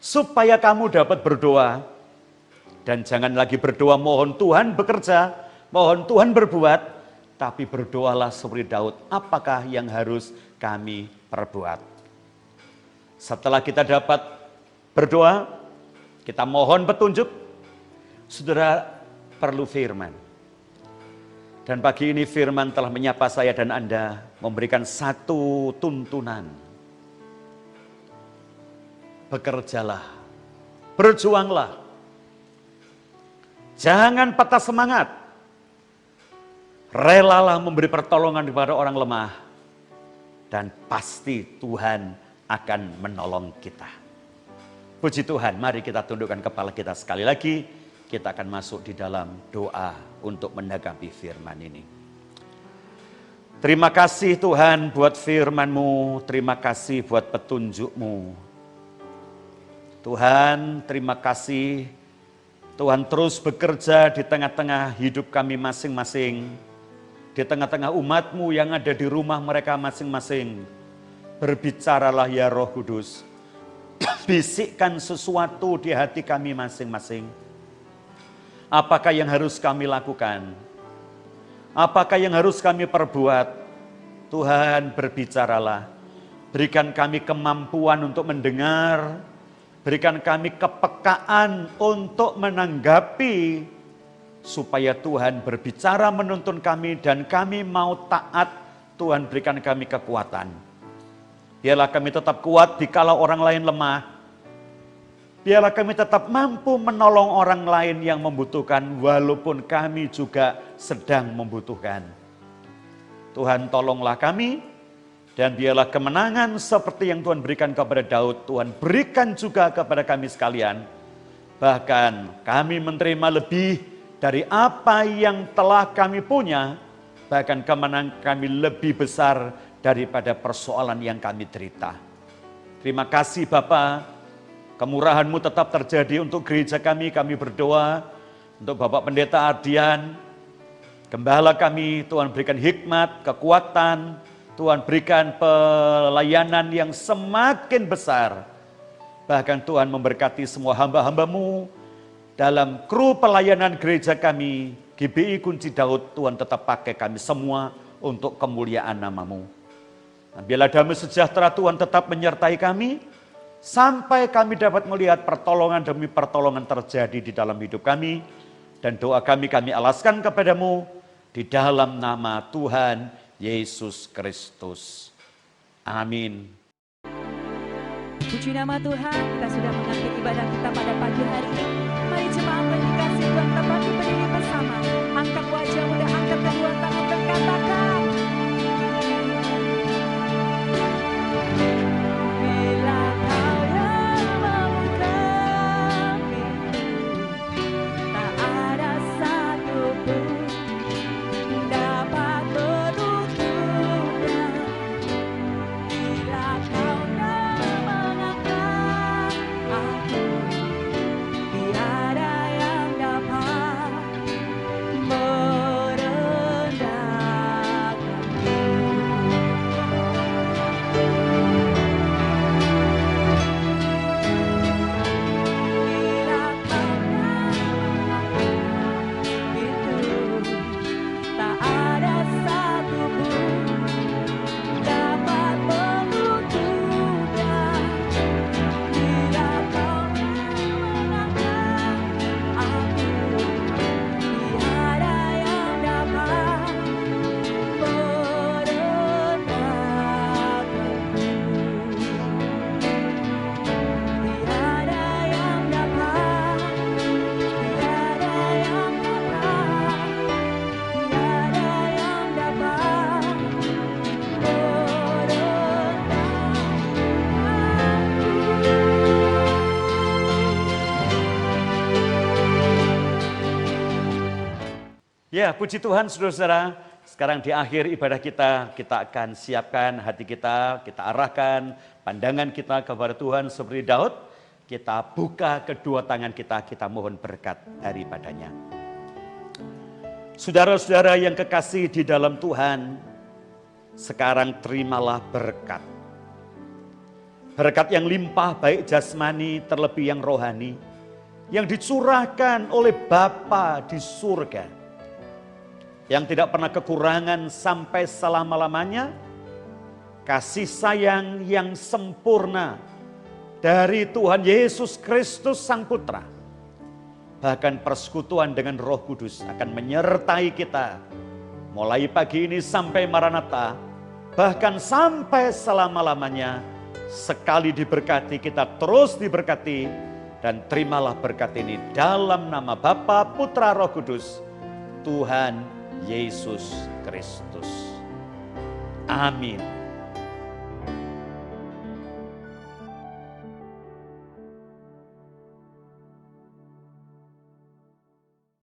[SPEAKER 2] supaya kamu dapat berdoa. Dan jangan lagi berdoa mohon Tuhan bekerja, mohon Tuhan berbuat, tapi berdoalah seperti Daud, apakah yang harus kami perbuat. Setelah kita dapat berdoa, kita mohon petunjuk, saudara perlu firman. Dan pagi ini firman telah menyapa saya dan Anda, memberikan satu tuntunan. Bekerjalah, berjuanglah. Jangan patah semangat. Relalah memberi pertolongan kepada orang lemah. Dan pasti Tuhan akan menolong kita. Puji Tuhan, mari kita tundukkan kepala kita sekali lagi. Kita akan masuk di dalam doa untuk menanggapi firman ini. Terima kasih Tuhan buat firman-Mu. Terima kasih buat petunjuk-Mu. Tuhan, terima kasih. Tuhan terus bekerja di tengah-tengah hidup kami masing-masing. Di tengah-tengah umat-Mu yang ada di rumah mereka masing-masing. Berbicaralah ya Roh Kudus. Bisikkan sesuatu di hati kami masing-masing. Apakah yang harus kami lakukan? Apakah yang harus kami perbuat? Tuhan berbicaralah. Berikan kami kemampuan untuk mendengar. Berikan kami kepekaan untuk menanggapi, supaya Tuhan berbicara menuntun kami dan kami mau taat. Tuhan berikan kami kekuatan. Biarlah kami tetap kuat dikala orang lain lemah. Biarlah kami tetap mampu menolong orang lain yang membutuhkan, walaupun kami juga sedang membutuhkan. Tuhan tolonglah kami. Dan biarlah kemenangan seperti yang Tuhan berikan kepada Daud, Tuhan berikan juga kepada kami sekalian. Bahkan kami menerima lebih dari apa yang telah kami punya. Bahkan kemenangan kami lebih besar daripada persoalan yang kami derita. Terima kasih Bapa, kemurahan-Mu tetap terjadi untuk gereja kami. Kami berdoa untuk Bapak Pendeta Ardian, Gembala kami, Tuhan berikan hikmat, kekuatan, Tuhan berikan pelayanan yang semakin besar. Bahkan Tuhan memberkati semua hamba-hamba-Mu dalam kru pelayanan gereja kami. GBI Kunci Daud, Tuhan tetap pakai kami semua untuk kemuliaan nama-Mu. Nah, biarlah damai sejahtera Tuhan tetap menyertai kami. Sampai kami dapat melihat pertolongan demi pertolongan terjadi di dalam hidup kami. Dan doa kami alaskan kepadamu di dalam nama Tuhan Yesus Kristus. Amin.
[SPEAKER 1] Puji nama Tuhan, kita sudah mengakhiri ibadah kita pada pagi hari ini. Mari jemaat yang dikasih Tuhan, kita bangkit berdiri bersama. Angkat wajahmu dan angkat kedua tangan dan katakan, bila kau yang membuka pintu, tak ada satupun dapat menutupnya. Bila kau yang mengangkat aku, tiada yang dapat merendahkan.
[SPEAKER 2] Ya, puji Tuhan saudara-saudara. Sekarang di akhir ibadah kita akan siapkan hati kita arahkan pandangan kita kepada Tuhan seperti Daud. Kita buka kedua tangan kita mohon berkat daripadanya. Saudara-saudara yang kekasih di dalam Tuhan, sekarang terimalah berkat. Berkat yang limpah baik jasmani terlebih yang rohani, yang dicurahkan oleh Bapa di surga, yang tidak pernah kekurangan sampai selama-lamanya, kasih sayang yang sempurna dari Tuhan Yesus Kristus Sang Putra, bahkan persekutuan dengan Roh Kudus akan menyertai kita mulai pagi ini sampai Maranatha, bahkan sampai selama-lamanya. Sekali diberkati, kita terus diberkati, dan terimalah berkat ini dalam nama Bapa, Putra, Roh Kudus, Tuhan Yesus Kristus. Amin.